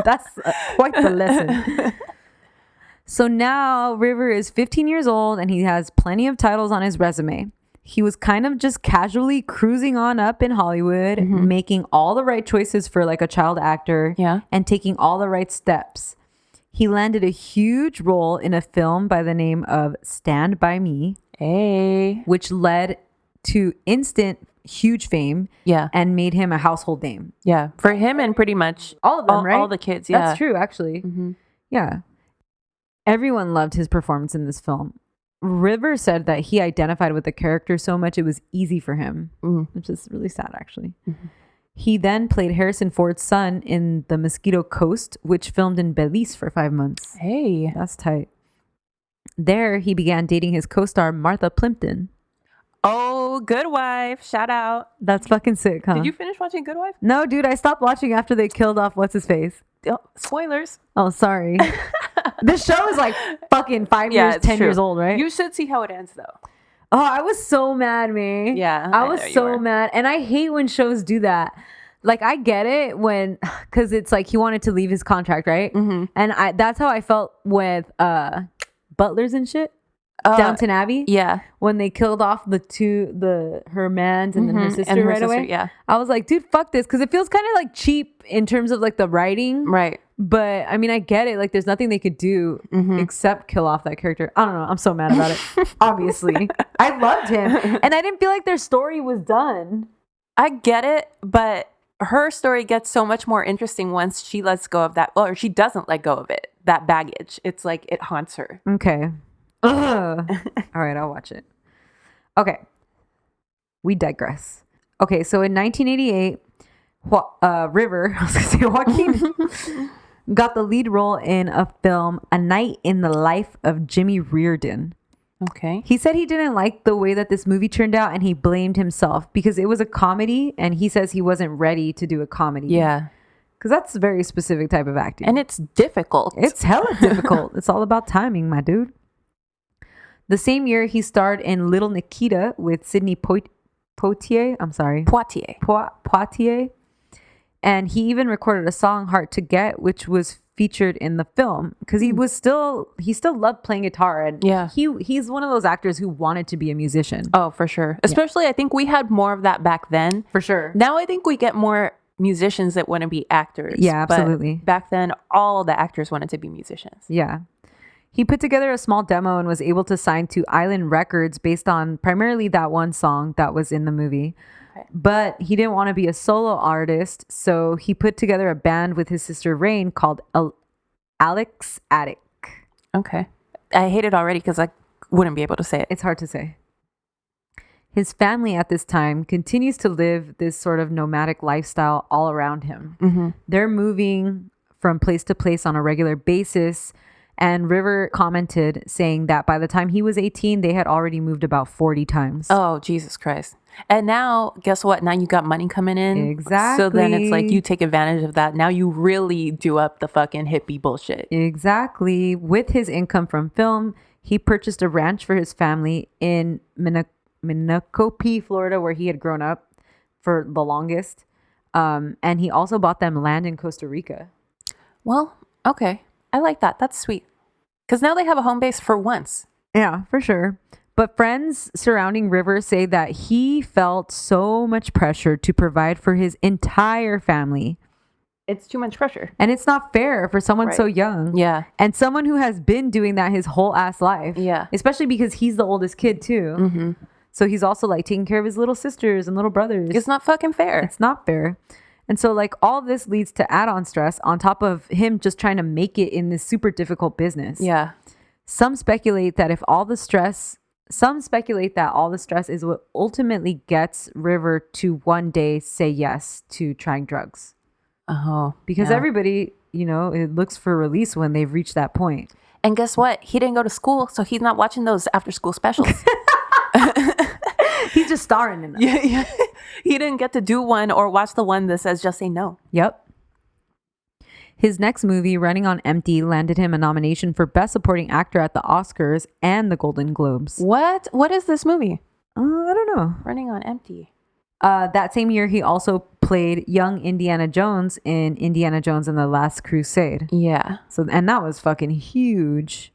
That's quite the lesson. So now River is 15 years old and he has plenty of titles on his resume. He was kind of just casually cruising on up in Hollywood, making all the right choices for like a child actor, and taking all the right steps. He landed a huge role in a film by the name of Stand By Me, which led to instant huge fame, and made him a household name. Yeah, for him and pretty much all of them, right? All the kids. Yeah, that's true, actually. Yeah, everyone loved his performance in this film. River said that he identified with the character so much it was easy for him, which is really sad, actually. He then played Harrison Ford's son in The Mosquito Coast, which filmed in Belize for 5 months. Hey, that's tight. There, he began dating his co-star Martha Plimpton. Oh, Good Wife. Shout out. That's fucking sick, huh? Did you finish watching Good Wife? No, dude. I stopped watching after they killed off what's-his-face. Oh, spoilers. Oh, sorry. This show is like fucking 5 years, 10 years old, right? You should see how it ends, though. Oh, I was so mad, man. Yeah. I was so mad. And I hate when shows do that. Like, I get it because it's like he wanted to leave his contract, right? And that's how I felt with Butlers and shit. Downton Abbey, when they killed off her mans and then her sister right away. Yeah, I was like, dude, fuck this, because it feels kind of like cheap in terms of like the writing, right? But I mean, I get it. Like, there's nothing they could do except kill off that character. I don't know. I'm so mad about it. Obviously, I loved him, and I didn't feel like their story was done. I get it, but her story gets so much more interesting once she lets go of that, or she doesn't let go of it. That baggage. It's like it haunts her. Okay. All right, I'll watch it. Okay, we digress. Okay, so in 1988, River, I was gonna say Joaquin, got the lead role in a film, A Night in the Life of Jimmy Reardon. Okay. He said he didn't like the way that this movie turned out, and he blamed himself because it was a comedy, and he says he wasn't ready to do a comedy. Yeah. Because that's a very specific type of acting. And it's difficult. It's hella difficult. It's all about timing, my dude. The same year, he starred in Little Nikita with Sidney Poitier. I'm sorry. Poitier. And he even recorded a song, Hard to Get, which was featured in the film. Because he still loved playing guitar. And he's one of those actors who wanted to be a musician. Oh, for sure. Especially, I think we had more of that back then. For sure. Now I think we get more musicians that want to be actors. Yeah, absolutely. But back then, all the actors wanted to be musicians. Yeah. He put together a small demo and was able to sign to Island Records based on primarily that one song that was in the movie. Okay. But he didn't want to be a solo artist, so he put together a band with his sister Rain called Alex Attic. Okay. I hate it already because I wouldn't be able to say it. It's hard to say. His family at this time continues to live this sort of nomadic lifestyle all around him. They're moving from place to place on a regular basis. And River commented saying that by the time he was 18, they had already moved about 40 times. Oh, Jesus Christ. And now, guess what? Now you got money coming in. Exactly. So then it's like you take advantage of that. Now you really do up the fucking hippie bullshit. Exactly. With his income from film, he purchased a ranch for his family in Minnecopi, Florida, where he had grown up for the longest. And he also bought them land in Costa Rica. Well, okay. I like that. That's sweet. Because now they have a home base for once. Yeah, for sure. But friends surrounding River say that he felt so much pressure to provide for his entire family. It's too much pressure. And it's not fair for someone so young. Yeah. And someone who has been doing that his whole ass life. Yeah. Especially because he's the oldest kid too. So he's also like taking care of his little sisters and little brothers. It's not fucking fair. It's not fair. And so like all this leads to add-on stress on top of him just trying to make it in this super difficult business. Yeah. Some speculate that all the stress is what ultimately gets River to one day say yes to trying drugs. Oh. Because everybody, it looks for release when they've reached that point. And guess what? He didn't go to school, so he's not watching those after-school specials. He's just starring in them. Yeah. He didn't get to do one or watch the one that says just say no. Yep. His next movie, Running on Empty, landed him a nomination for Best Supporting Actor at the Oscars and the Golden Globes. What is this movie? I don't know. Running on Empty. That same year, he also played young Indiana Jones in Indiana Jones and the Last Crusade. Yeah. And that was fucking huge.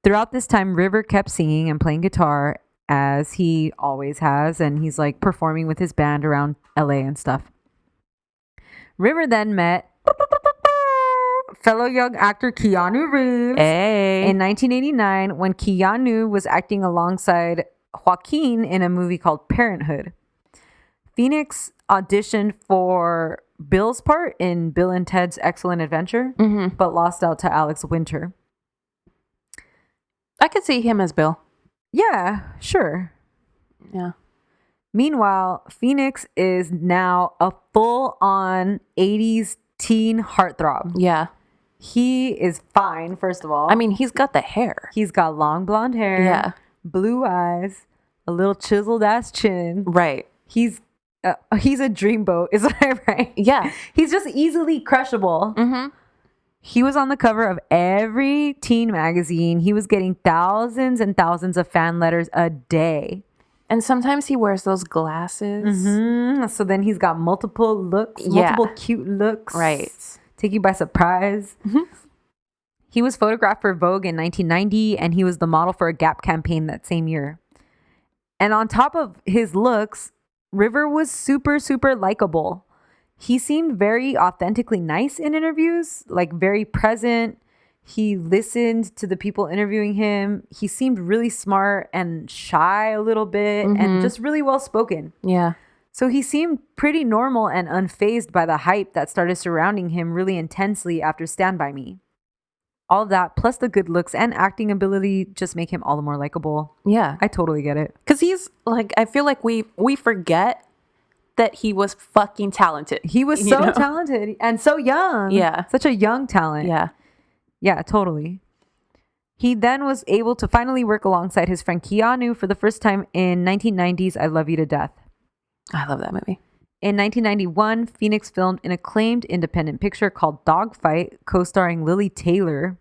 Throughout this time, River kept singing and playing guitar as he always has, and he's like performing with his band around LA and stuff. River then met fellow young actor Keanu Reeves in 1989 when Keanu was acting alongside Joaquin in a movie called Parenthood. Phoenix auditioned for Bill's part in Bill and Ted's Excellent Adventure, but lost out to Alex Winter. I could see him as Bill. Yeah, sure. Yeah. Meanwhile, Phoenix is now a full-on 80s teen heartthrob. Yeah. He is fine, first of all. I mean, he's got the hair. He's got long blonde hair, Yeah. blue eyes, a little chiseled ass chin. Right. He's a dreamboat, is what I write. Yeah. He's just easily crushable. Mm-hmm. He was on the cover of every teen magazine. He was getting thousands and thousands of fan letters a day. And sometimes he wears those glasses. So then he's got multiple looks, Yeah. multiple cute looks. Right. Take you by surprise. He was photographed for Vogue in 1990, and he was the model for a Gap campaign that same year. And on top of his looks, River was super, super likable. He seemed very authentically nice in interviews, like very present. He listened to the people interviewing him. He seemed really smart and shy a little bit and just really well spoken. Yeah. So he seemed pretty normal and unfazed by the hype that started surrounding him really intensely after Stand By Me. All of that, plus the good looks and acting ability, just make him all the more likable. Yeah. I totally get it. Because he's like, I feel like we forget that he was fucking talented. He was so talented and so young. Yeah. Such a young talent. Yeah. Yeah, totally. He then was able to finally work alongside his friend Keanu for the first time in 1990's I Love You to Death. I love that movie. In 1991, Phoenix filmed an acclaimed independent picture called Dogfight, co-starring Lily Taylor.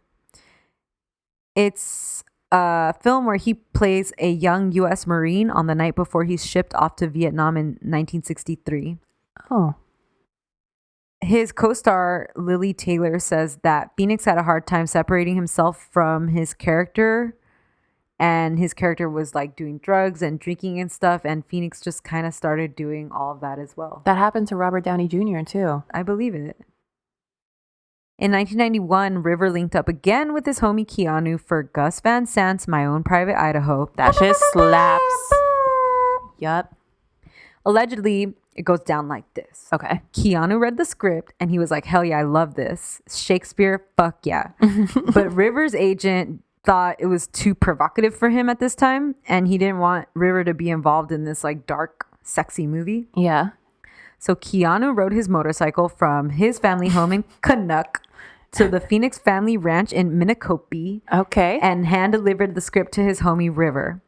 It's a film where he plays a young U.S. Marine on the night before he's shipped off to Vietnam in 1963. Oh. His co-star, Lily Taylor, says that Phoenix had a hard time separating himself from his character. And his character was like doing drugs and drinking and stuff. And Phoenix just kind of started doing all of that as well. That happened to Robert Downey Jr. too. I believe it. In 1991, River linked up again with his homie Keanu for Gus Van Sant's My Own Private Idaho. That shit slaps. Yup. Allegedly, it goes down like this. Okay. Keanu read the script and he was like, hell yeah, I love this. Shakespeare, fuck yeah. But River's agent thought it was too provocative for him at this time, and he didn't want River to be involved in this like dark, sexy movie. Yeah. So Keanu rode his motorcycle from his family home in Canuck to the Phoenix family ranch in Minnecopi. Okay. And hand-delivered the script to his homie River.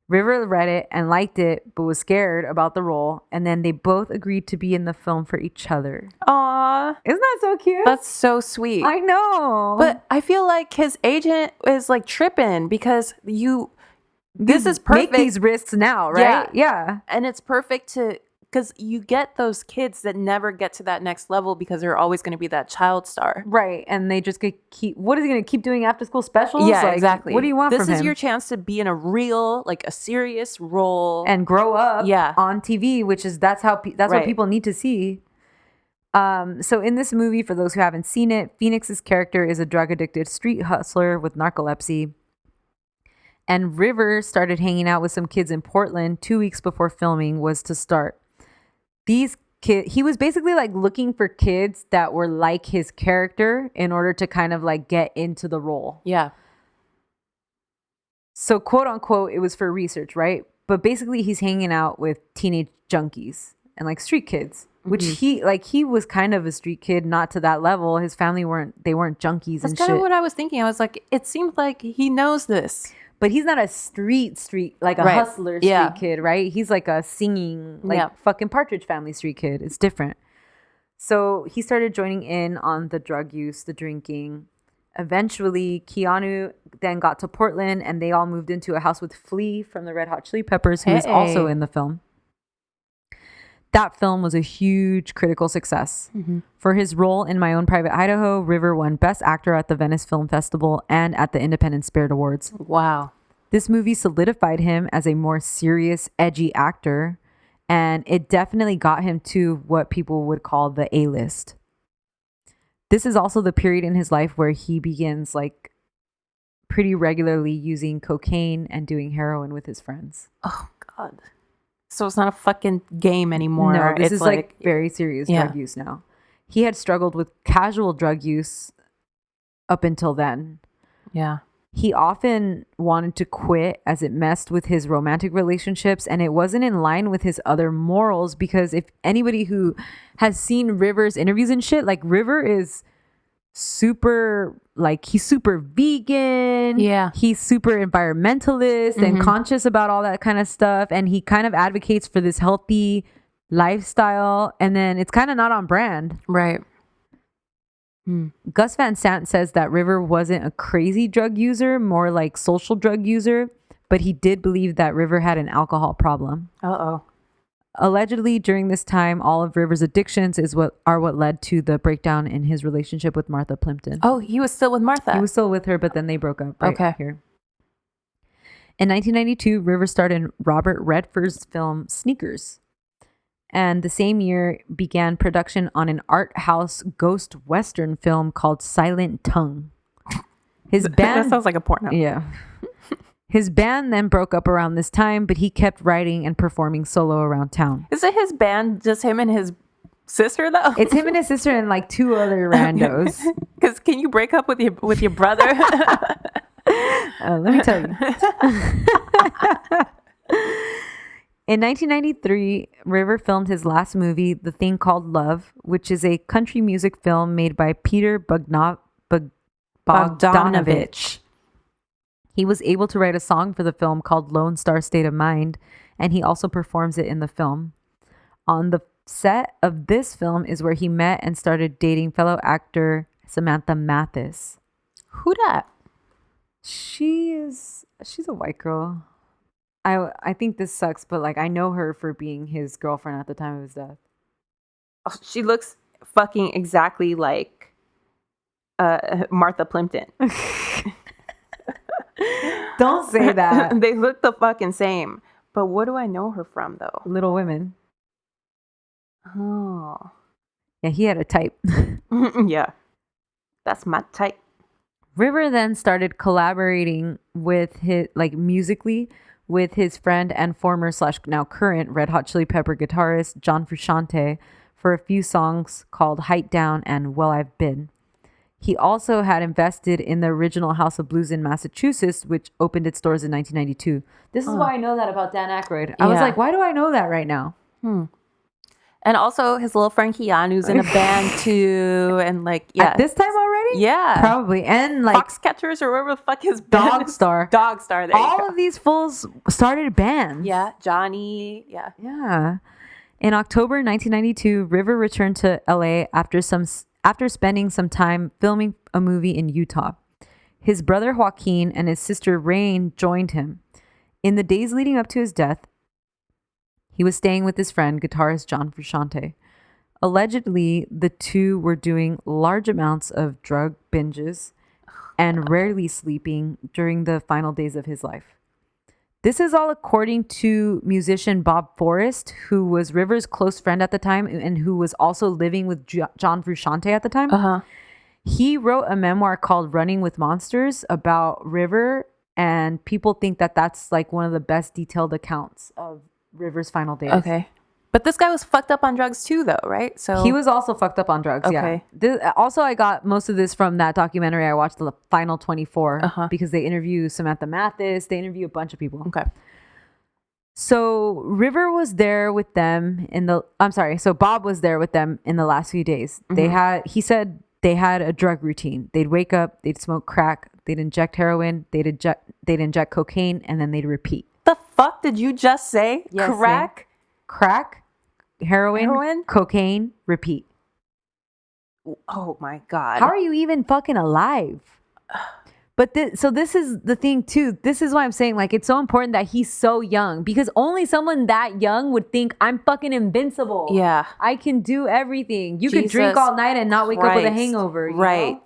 River read it and liked it, but was scared about the role, and then they both agreed to be in the film for each other. Aw. Isn't that so cute? That's so sweet. I know. But I feel like his agent is like tripping because this is perfect. Make these risks now, right? Yeah. And it's perfect because you get those kids that never get to that next level because they're always going to be that child star. Right. And they just what is he going to keep doing after school specials? Yeah, like, exactly. What do you want from him? This is your chance to be in a real, like a serious role. And grow up on TV, which is, that's what people need to see. So in this movie, for those who haven't seen it, Phoenix's character is a drug-addicted street hustler with narcolepsy. And River started hanging out with some kids in Portland 2 weeks before filming was to start. These kids, he was basically like looking for kids that were like his character in order to kind of like get into the role. Yeah. So quote unquote, it was for research, right? But basically he's hanging out with teenage junkies and like street kids, which he was kind of a street kid, not to that level. His family weren't junkies. That's and kind shit. of what I was thinking. I was like, it seems like he knows this. But he's not a street, like a hustler street kid, right? He's like a singing, fucking Partridge Family street kid. It's different. So he started joining in on the drug use, the drinking. Eventually, Keanu then got to Portland and they all moved into a house with Flea from the Red Hot Chili Peppers, who is also in the film. That film was a huge critical success. For his role in My Own Private Idaho, River won Best Actor at the Venice Film Festival and at the Independent Spirit Awards. Wow. This movie solidified him as a more serious, edgy actor, and it definitely got him to what people would call the A-list. This is also the period in his life where he begins like pretty regularly using cocaine and doing heroin with his friends. Oh, God. So it's not a fucking game anymore. No, this it's is like very serious drug use now. He had struggled with casual drug use up until then. Yeah. He often wanted to quit as it messed with his romantic relationships, and it wasn't in line with his other morals, because if anybody who has seen River's interviews and shit, like River is super, like he's super vegan. Yeah. He's super environmentalist and conscious about all that kind of stuff. And he kind of advocates for this healthy lifestyle. And then it's kind of not on brand. Right. Gus Van Sant says that River wasn't a crazy drug user, more like social drug user, but he did believe that River had an alcohol problem. Uh-oh. Allegedly, during this time, all of River's addictions are what led to the breakdown in his relationship with Martha Plimpton. Oh, he was still with Martha. He was still with her, but then they broke up here. In 1992, River starred in Robert Redford's film Sneakers. And the same year began production on an art house ghost western film called Silent Tongue. His band That sounds like a porno. Yeah. His band then broke up around this time, but he kept writing and performing solo around town. Is it his band, just him and his sister, though? It's him and his sister and like two other randos. Because can you break up with your brother? Let me tell you. In 1993, River filmed his last movie, The Thing Called Love, which is a country music film made by Peter Bogdanovich. He was able to write a song for the film called Lone Star State of Mind, and he also performs it in the film. On the set of this film is where he met and started dating fellow actor Samantha Mathis. Who dat? She's a white girl. I think this sucks, but like I know her for being his girlfriend at the time of his death. Oh, she looks fucking exactly like Martha Plimpton. Don't say that. They look the fucking same. But what do I know her from, though? Little Women. Oh. Yeah, he had a type. Yeah. That's my type. River then started collaborating with his, like musically, with his friend and former / now current Red Hot Chili Pepper guitarist John Frusciante for a few songs called Height Down and Well I've Been. He also had invested in the original House of Blues in Massachusetts, which opened its doors in 1992. This is why I know that about Dan Aykroyd. I was like, why do I know that right now? And also his little friend Keanu's in a band too. And like, yeah. At this time already? Yeah. Probably. And like Foxcatchers or whatever the fuck his band. Dogstar. Dogstar. There All you go. of these fools started bands. Yeah. Johnny. Yeah. Yeah. In October 1992, River returned to LA after spending some time filming a movie in Utah. His brother Joaquin and his sister Rain joined him. In the days leading up to his death, he was staying with his friend, guitarist John Frusciante. Allegedly, the two were doing large amounts of drug binges and rarely sleeping during the final days of his life. This is all according to musician Bob Forrest, who was River's close friend at the time and who was also living with John Frusciante at the time. Uh-huh. He wrote a memoir called Running with Monsters about River, and people think that that's like one of the best detailed accounts of River's final days. Okay. But this guy was fucked up on drugs too, though, right? So he was also fucked up on drugs. Okay. Yeah. Also, I got most of this from that documentary I watched, The Final 24, because they interview Samantha Mathis. They interview a bunch of people. Okay. So River was there with them so Bob was there with them in the last few days. He said they had a drug routine. They'd wake up, they'd smoke crack, they'd inject heroin, they'd inject cocaine, and then they'd repeat. The fuck did you just say? Yes, crack? Crack, heroin, cocaine, repeat. Oh my God. How are you even fucking alive? But this is the thing too. This is why I'm saying like it's so important that he's so young, because only someone that young would think I'm fucking invincible. Yeah. I can do everything. You could drink all night and not wake up with a hangover. You know?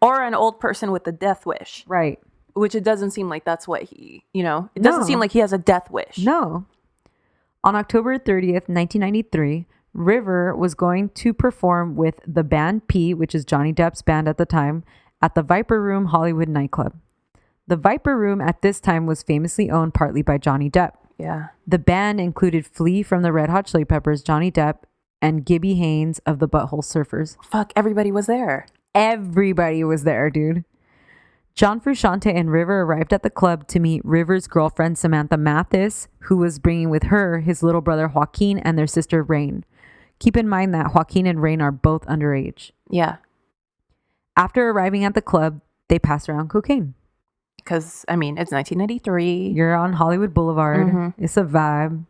Or an old person with a death wish. Right. Which it doesn't seem like that's what he, it doesn't seem like he has a death wish. No. On October 30th, 1993, River was going to perform with the band P, which is Johnny Depp's band at the time, at the Viper Room Hollywood nightclub. The Viper Room at this time was famously owned partly by Johnny Depp. Yeah. The band included Flea from the Red Hot Chili Peppers, Johnny Depp, and Gibby Haynes of the Butthole Surfers. Fuck, everybody was there. Everybody was there, dude. John Frusciante and River arrived at the club to meet River's girlfriend, Samantha Mathis, who was bringing with her his little brother, Joaquin, and their sister, Rain. Keep in mind that Joaquin and Rain are both underage. Yeah. After arriving at the club, they passed around cocaine. Because, I mean, it's 1993. You're on Hollywood Boulevard. Mm-hmm. It's a vibe.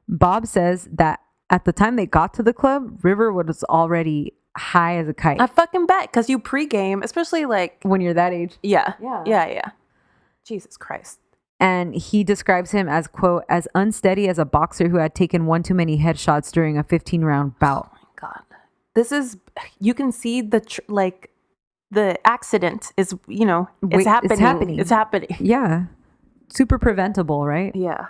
Bob says that at the time they got to the club, River was already high as a kite. I fucking bet, because you pregame, especially like... When you're that age. Yeah. Yeah. Yeah. Jesus Christ. And he describes him as, quote, as unsteady as a boxer who had taken one too many headshots during a 15-round bout. Oh my God. This is... You can see the accident is, it's happening. It's happening. Yeah. Super preventable, right? Yeah.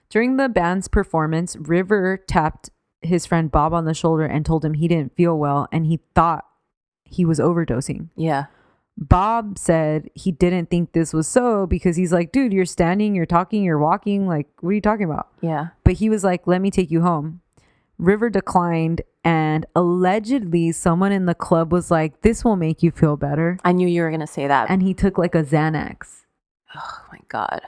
During the band's performance, River tapped his friend Bob on the shoulder and told him he didn't feel well and he thought he was overdosing. Yeah. Bob said he didn't think this was so because he's like, dude, you're standing, you're talking, you're walking. Like, what are you talking about? Yeah. But he was like, let me take you home. River declined, and allegedly someone in the club was like, this will make you feel better. I knew you were going to say that. And he took like a Xanax. Oh my God.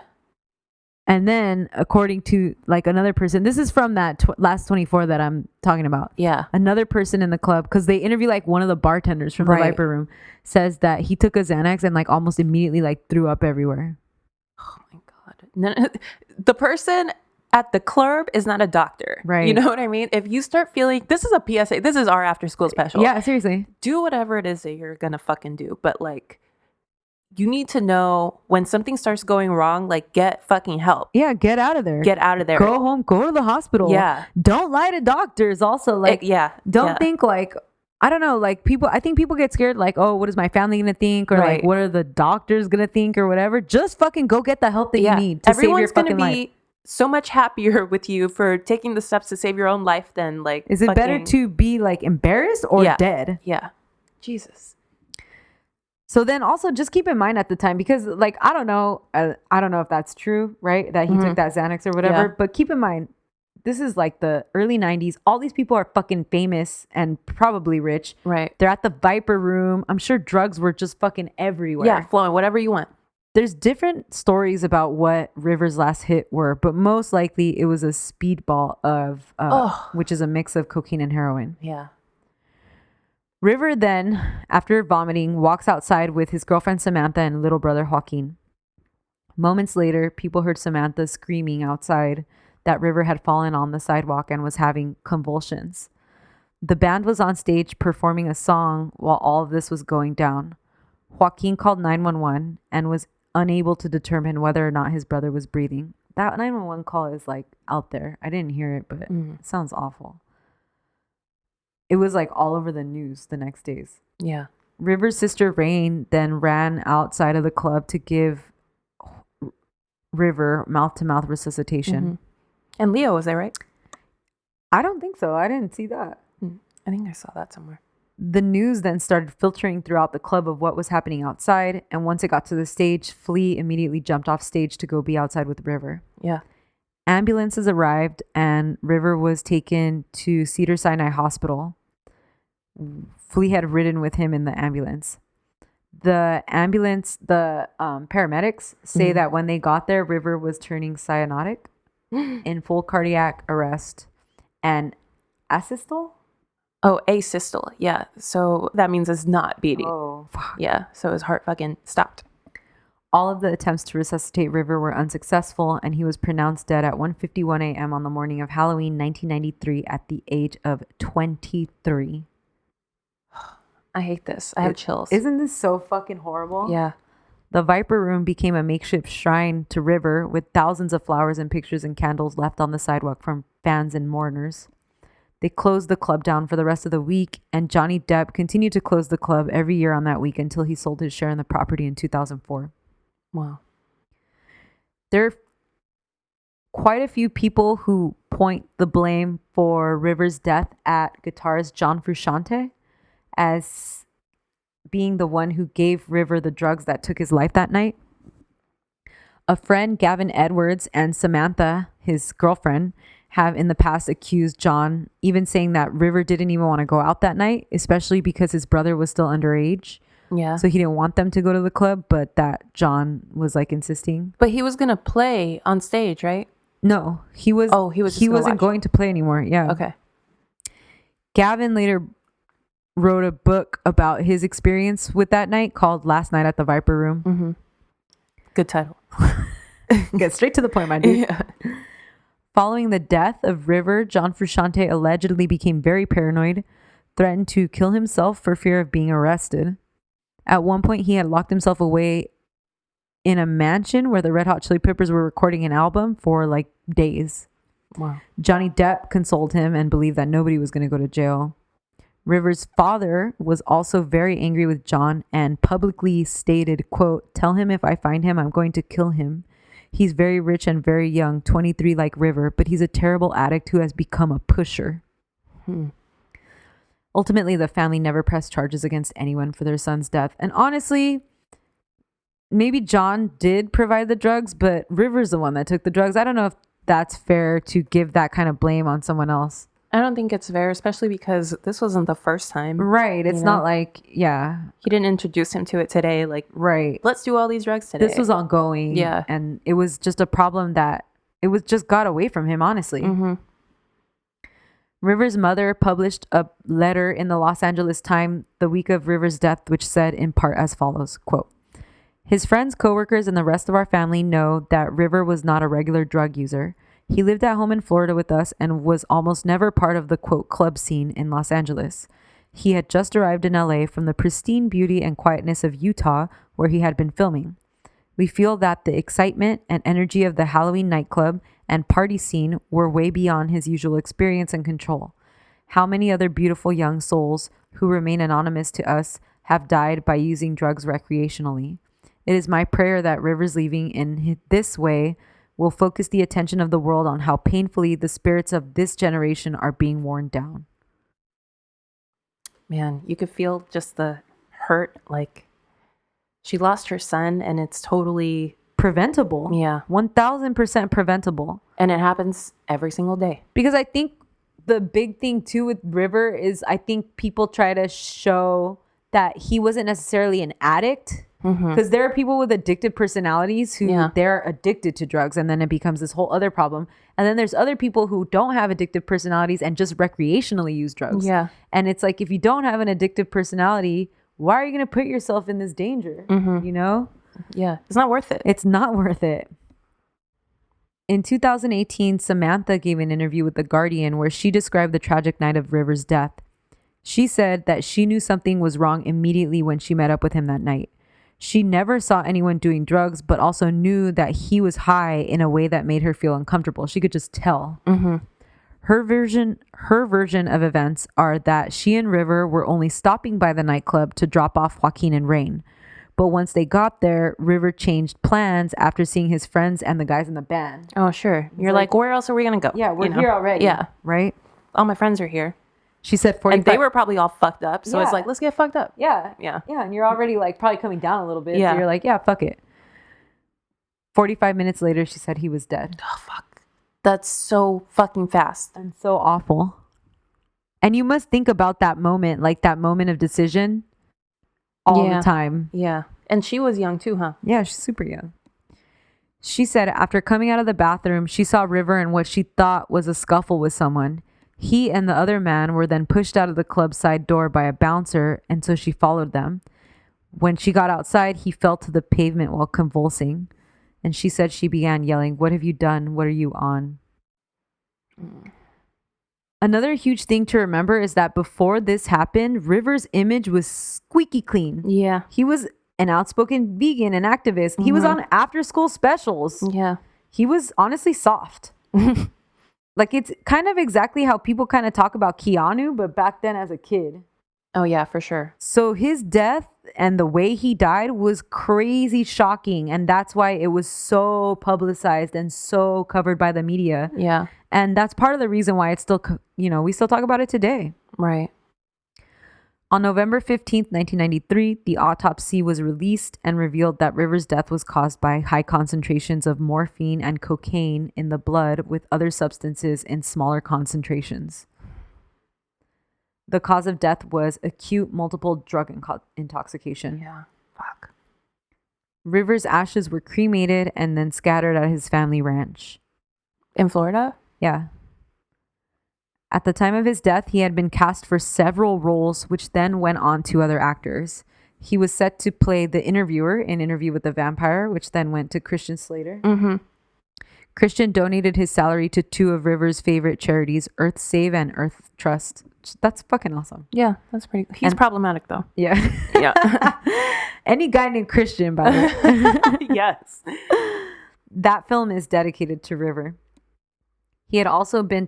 And then according to like another person, this is from that last 24 that I'm talking about. Yeah. Another person in the club, because they interview like one of the bartenders from the Viper Room, says that he took a Xanax and like almost immediately like threw up everywhere. Oh my God. The person at the club is not a doctor. Right. You know what I mean? If you start feeling, this is a PSA, this is our after school special. Yeah, seriously. Do whatever it is that you're going to fucking do. But like, you need to know when something starts going wrong, like get fucking help. Yeah, get out of there. Get out of there. Go home, go to the hospital. Yeah. Don't lie to doctors also. Like, don't think like, I don't know, like I think people get scared like, oh, what is my family going to think? Or like, what are the doctors going to think or whatever? Just fucking go get the help that you need to save your fucking life. Everyone's so much happier with you for taking the steps to save your own life than like. Is it better to be like embarrassed or dead? Yeah. Jesus. So then also just keep in mind at the time, because like, I don't know if that's true, right? That he took that Xanax or whatever, but keep in mind, this is like the early 90s. All these people are fucking famous and probably rich. Right. They're at the Viper Room. I'm sure drugs were just fucking everywhere. Yeah, flowing, whatever you want. There's different stories about what River's last hit were, but most likely it was a speedball of, which is a mix of cocaine and heroin. Yeah. River then, after vomiting, walks outside with his girlfriend Samantha and little brother Joaquin. Moments later, people heard Samantha screaming outside that River had fallen on the sidewalk and was having convulsions. The band was on stage performing a song while all of this was going down. Joaquin called 911 and was unable to determine whether or not his brother was breathing. That 911 call is like out there. I didn't hear it, but it sounds awful. It was like all over the news the next days. Yeah. River's sister Rain then ran outside of the club to give River mouth-to-mouth resuscitation. And Leo was there, right? I don't think so. I didn't see that. I think I saw that somewhere. The news then started filtering throughout the club of what was happening outside. And once it got to the stage, Flea immediately jumped off stage to go be outside with River. Yeah. Ambulances arrived and River was taken to Cedars-Sinai Hospital. Flea had ridden with him in the ambulance. The paramedics say that when they got there, River was turning cyanotic, in full cardiac arrest, and asystole. Oh, asystole. Yeah. So that means it's not beating. Oh, fuck. Yeah. So his heart fucking stopped. All of the attempts to resuscitate River were unsuccessful, and he was pronounced dead at 1:51 a.m. on the morning of Halloween 1993 at the age of 23. I hate this. I have chills. Isn't this so fucking horrible? Yeah. The Viper Room became a makeshift shrine to River with thousands of flowers and pictures and candles left on the sidewalk from fans and mourners. They closed the club down for the rest of the week, and Johnny Depp continued to close the club every year on that week until he sold his share in the property in 2004. Wow. There are quite a few people who point the blame for River's death at guitarist John Frusciante as being the one who gave River the drugs that took his life that night. A friend, Gavin Edwards, and Samantha, his girlfriend, have in the past accused John, even saying that River didn't even want to go out that night, especially because his brother was still underage. Yeah. So he didn't want them to go to the club, but that John was like insisting. But he was going to play on stage, right? No, he was. Oh, he was just He gonna wasn't watch. going to play anymore. Yeah. Okay. Gavin later wrote a book about his experience with that night called Last Night at the Viper Room. Mm-hmm. Good title. Get straight to the point, my dude. Yeah. Following the death of River, John Frusciante allegedly became very paranoid, threatened to kill himself for fear of being arrested. At one point, he had locked himself away in a mansion where the Red Hot Chili Peppers were recording an album for like days. Wow. Johnny Depp consoled him and believed that nobody was going to go to jail. River's father was also very angry with John and publicly stated, quote, "Tell him if I find him, I'm going to kill him. He's very rich and very young, 23 like River, but he's a terrible addict who has become a pusher." Ultimately, the family never pressed charges against anyone for their son's death. And honestly, maybe John did provide the drugs, but River's the one that took the drugs. I don't know if that's fair to give that kind of blame on someone else. I don't think it's fair, especially because this wasn't the first time. Right. It's not like, yeah. He didn't introduce him to it today. Like, Right. let's do all these drugs today. This was ongoing. Yeah. And it was just a problem that it was just got away from him, honestly. Mm-hmm. River's mother published a letter in the Los Angeles Times the week of River's death, which said in part as follows, quote, "His friends, coworkers, and the rest of our family know that River was not a regular drug user. He lived at home in Florida with us and was almost never part of the, quote, club scene in Los Angeles. He had just arrived in LA from the pristine beauty and quietness of Utah, where he had been filming. We feel that the excitement and energy of the Halloween nightclub and party scene were way beyond his usual experience and control. How many other beautiful young souls who remain anonymous to us have died by using drugs recreationally? It is my prayer that River's leaving in this way will focus the attention of the world on how painfully the spirits of this generation are being worn down." Man, you could feel just the hurt. Like, she lost her son, and it's totally Preventable. Yeah. 1000% preventable. And it happens every single day. Because I think the big thing too with River is I think people try to show that he wasn't necessarily an addict. Because there are people with addictive personalities who they're addicted to drugs, and then it becomes this whole other problem. And then there's other people who don't have addictive personalities and just recreationally use drugs. Yeah. And it's like, if you don't have an addictive personality, why are you going to put yourself in this danger? You know? Yeah. It's not worth it. It's not worth it. In 2018, Samantha gave an interview with The Guardian where she described the tragic night of River's death. She said that she knew something was wrong immediately when she met up with him that night. She never saw anyone doing drugs, but also knew that he was high in a way that made her feel uncomfortable. She could just tell. Her version of events are that she and River were only stopping by the nightclub to drop off Joaquin and Rain. But once they got there, River changed plans after seeing his friends and the guys in the band. Oh, sure. You're like, where else are we going to go? Yeah, we're You know? here already. Yeah. Right? All my friends are here. She said 45. And they were probably all fucked up. So it's Yeah. like, let's get fucked up. Yeah. Yeah. Yeah. And you're already like probably coming down a little bit. Yeah. So you're like, yeah, fuck it. 45 minutes later, she said he was dead. Oh, fuck. That's so fucking fast. And so awful. And you must think about that moment, like that moment of decision all the time. Yeah. And she was young too, huh? Yeah, she's super young. She said after coming out of the bathroom, she saw River in what she thought was a scuffle with someone. He and the other man were then pushed out of the club's side door by a bouncer, and so she followed them. When she got outside, he fell to the pavement while convulsing. And she said she began yelling, "What have you done? What are you on?" Another huge thing to remember is that before this happened, Rivers' image was squeaky clean. Yeah. He was an outspoken vegan and activist. He was on after-school specials. Yeah. He was honestly soft. Like, it's kind of exactly how people kind of talk about Keanu, but back then as a kid. Oh, yeah, for sure. So his death and the way he died was crazy shocking. And that's why it was so publicized and so covered by the media. Yeah. And that's part of the reason why it's still, we still talk about it today. Right. On November 15th, 1993, the autopsy was released and revealed that Rivers' death was caused by high concentrations of morphine and cocaine in the blood with other substances in smaller concentrations. The cause of death was acute multiple drug intoxication. Yeah. Fuck. Rivers' ashes were cremated and then scattered at his family ranch. In Florida? Yeah. At the time of his death, he had been cast for several roles, which then went on to other actors. He was set to play the interviewer in Interview with the Vampire, which then went to Christian Slater. Mm-hmm. Christian donated his salary to two of Rivers' favorite charities, Earth Save and Earth Trust. That's fucking awesome. Yeah, that's pretty good. He's problematic, though. Yeah. Yeah. Any guy named Christian, by the way. Yes. That film is dedicated to River. He had also been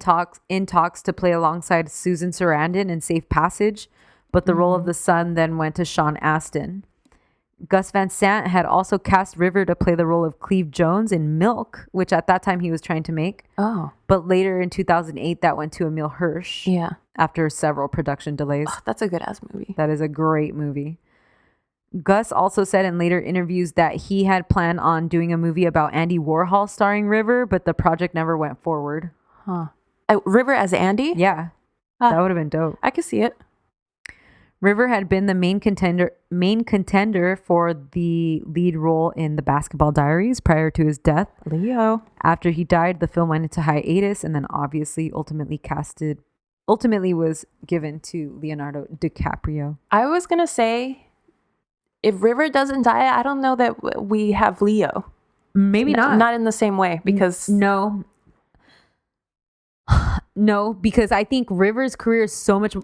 in talks to play alongside Susan Sarandon in Safe Passage, but the role of the son then went to Sean Astin. Gus Van Sant had also cast River to play the role of Cleve Jones in Milk, which at that time he was trying to make. Oh. But later in 2008, that went to Emil Hirsch. Yeah. After several production delays. Oh, that's a good ass movie. That is a great movie. Gus also said in later interviews that he had planned on doing a movie about Andy Warhol starring River, but the project never went forward. Huh. River as Andy? Yeah. That would have been dope. I could see it. River had been the main contender for the lead role in The Basketball Diaries prior to his death. Leo. After he died, the film went into hiatus and then obviously ultimately was given to Leonardo DiCaprio. I was going to say, if River doesn't die, I don't know that we have Leo. Maybe not. Not in the same way, because... No, because I think River's career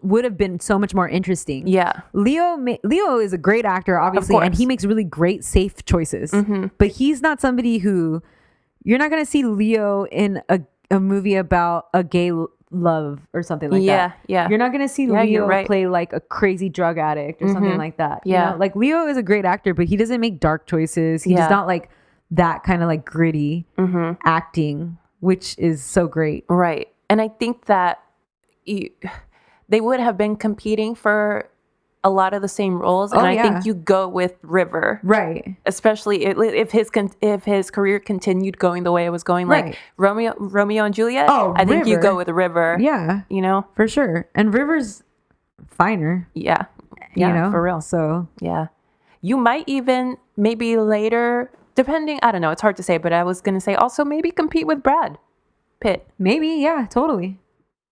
would have been so much more interesting. Yeah. Leo is a great actor, obviously, and he makes really great, safe choices. Mm-hmm. But he's not somebody who... You're not going to see Leo in a movie about a gay love or something like that. Yeah. You're not going to see Leo play like a crazy drug addict or something like that. Yeah. You know? Like, Leo is a great actor, but he doesn't make dark choices. He does not like that kind of like gritty acting, which is so great. Right. And I think that they would have been competing for a lot of the same roles. And I think you go with River. Right. Especially if his career continued going the way it was going, like Romeo and Juliet. Oh, I think you go with River. Yeah. You know? For sure. And River's finer. Yeah. Yeah, you know? for real. So. Yeah. You might even maybe later, depending, I don't know, it's hard to say, but I was going to say also maybe compete with Brad Pitt. Maybe, yeah, totally.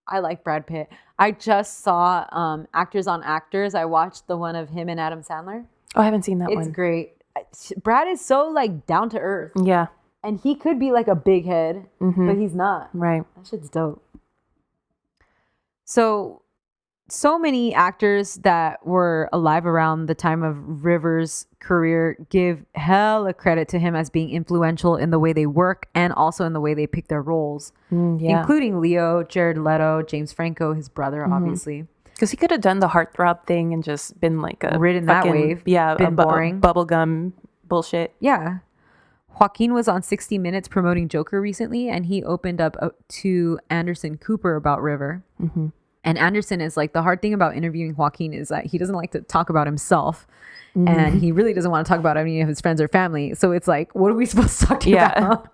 I like Brad Pitt. I just saw Actors on Actors. I watched the one of him and Adam Sandler. Oh, I haven't seen that one. It's great. Brad is so like down to earth. Yeah. And he could be like a big head, but he's not. Right. That shit's dope. So many actors that were alive around the time of River's career give hella credit to him as being influential in the way they work and also in the way they pick their roles, including Leo, Jared Leto, James Franco, his brother, obviously. Because he could have done the heartthrob thing and just been like a ridden that wave. Yeah, been boring bubblegum bullshit. Yeah. Joaquin was on 60 Minutes promoting Joker recently, and he opened up to Anderson Cooper about River. Mm-hmm. And Anderson is like, the hard thing about interviewing Joaquin is that he doesn't like to talk about himself. And he really doesn't want to talk about any of his friends or family. So it's like, what are we supposed to talk to you about?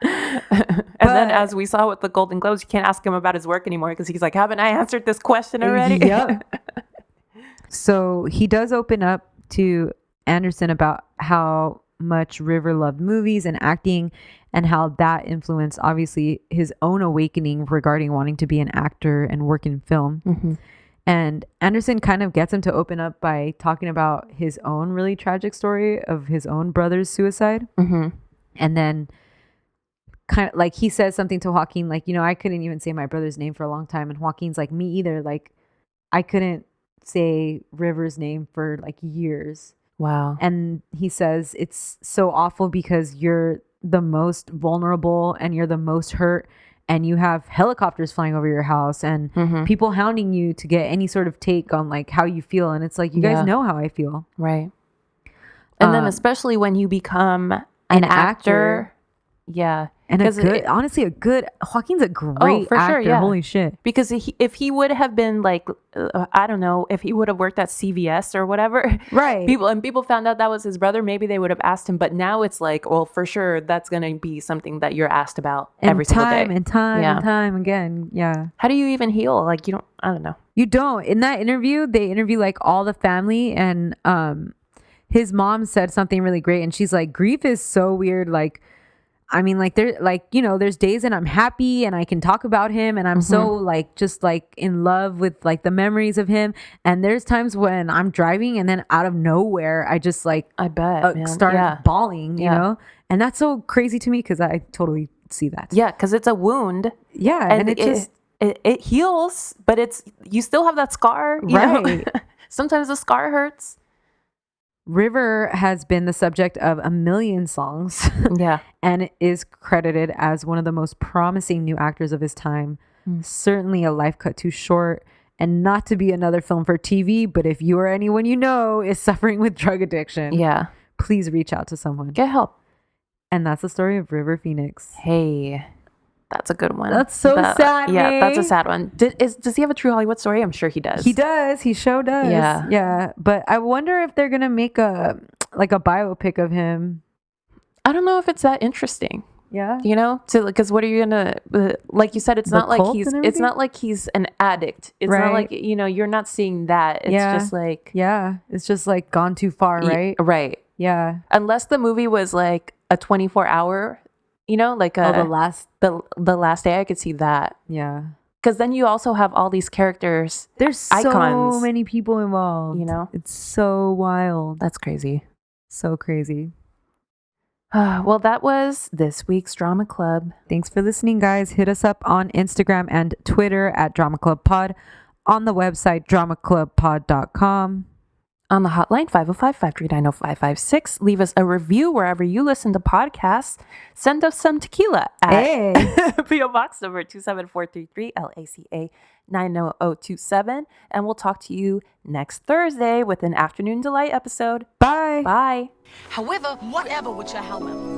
And then as we saw with the Golden Globes, you can't ask him about his work anymore because he's like, haven't I answered this question already? Yep. So he does open up to Anderson about how much River loved movies and acting and how that influenced obviously his own awakening regarding wanting to be an actor and work in film. And Anderson kind of gets him to open up by talking about his own really tragic story of his own brother's suicide. Mm-hmm. And then kind of like he says something to Joaquin, like, you know, I couldn't even say my brother's name for a long time. And Joaquin's like, me either. Like, I couldn't say River's name for like years. Wow. And he says, it's so awful because you're the most vulnerable and you're the most hurt. And you have helicopters flying over your house and people hounding you to get any sort of take on like how you feel. And it's like, you guys know how I feel. Right. And then especially when you become an actor. Yeah. And honestly, Joaquin's a great for actor. sure, yeah. Holy shit. Because if he would have been like, I don't know, if he would have worked at CVS or whatever, right? People found out that was his brother, maybe they would have asked him. But now it's like, well, for sure, that's going to be something that you're asked about every single day. And time again. Yeah. How do you even heal? Like, I don't know. You don't. In that interview, they interview like all the family, and his mom said something really great. And she's like, grief is so weird. Like, I mean, like there's days and I'm happy and I can talk about him and I'm so like just like in love with like the memories of him. And there's times when I'm driving and then out of nowhere I just like start bawling, you know, and that's so crazy to me because I totally see that. Yeah, because it's a wound. Yeah, and it heals, but you still have that scar, you know? Sometimes the scar hurts. River has been the subject of a million songs. Yeah. And is credited as one of the most promising new actors of his time. Certainly a life cut too short, and not to be another film for TV, but if you or anyone you know is suffering with drug addiction, please reach out to someone. Get help. And that's the story of River Phoenix. Hey, that's a good one. That's so sad. Yeah, that's a sad one. Does he have a true Hollywood story? I'm sure he does. He does. He sure does. Yeah. Yeah. But I wonder if they're gonna make a biopic of him. I don't know if it's that interesting. Yeah. You know, because what are you gonna like you said? It's not like he's an addict. It's not like, you know, you're not seeing that. It's just like it's just like gone too far, right? Right. Yeah. Unless the movie was like a 24-hour. You know, like the last day, I could see that. Yeah. Because then you also have all these characters. There's icons. So many people involved. You know? It's so wild. That's crazy. So crazy. Well, that was this week's Drama Club. Thanks for listening, guys. Hit us up on Instagram and Twitter at Drama Club Pod. On the website, dramaclubpod.com. On the hotline, 505-539-0556. Leave us a review wherever you listen to podcasts. Send us some tequila at P.O. Box number 27433 LACA 90027. And we'll talk to you next Thursday with an Afternoon Delight episode. Bye. Bye. However, whatever with your helmet.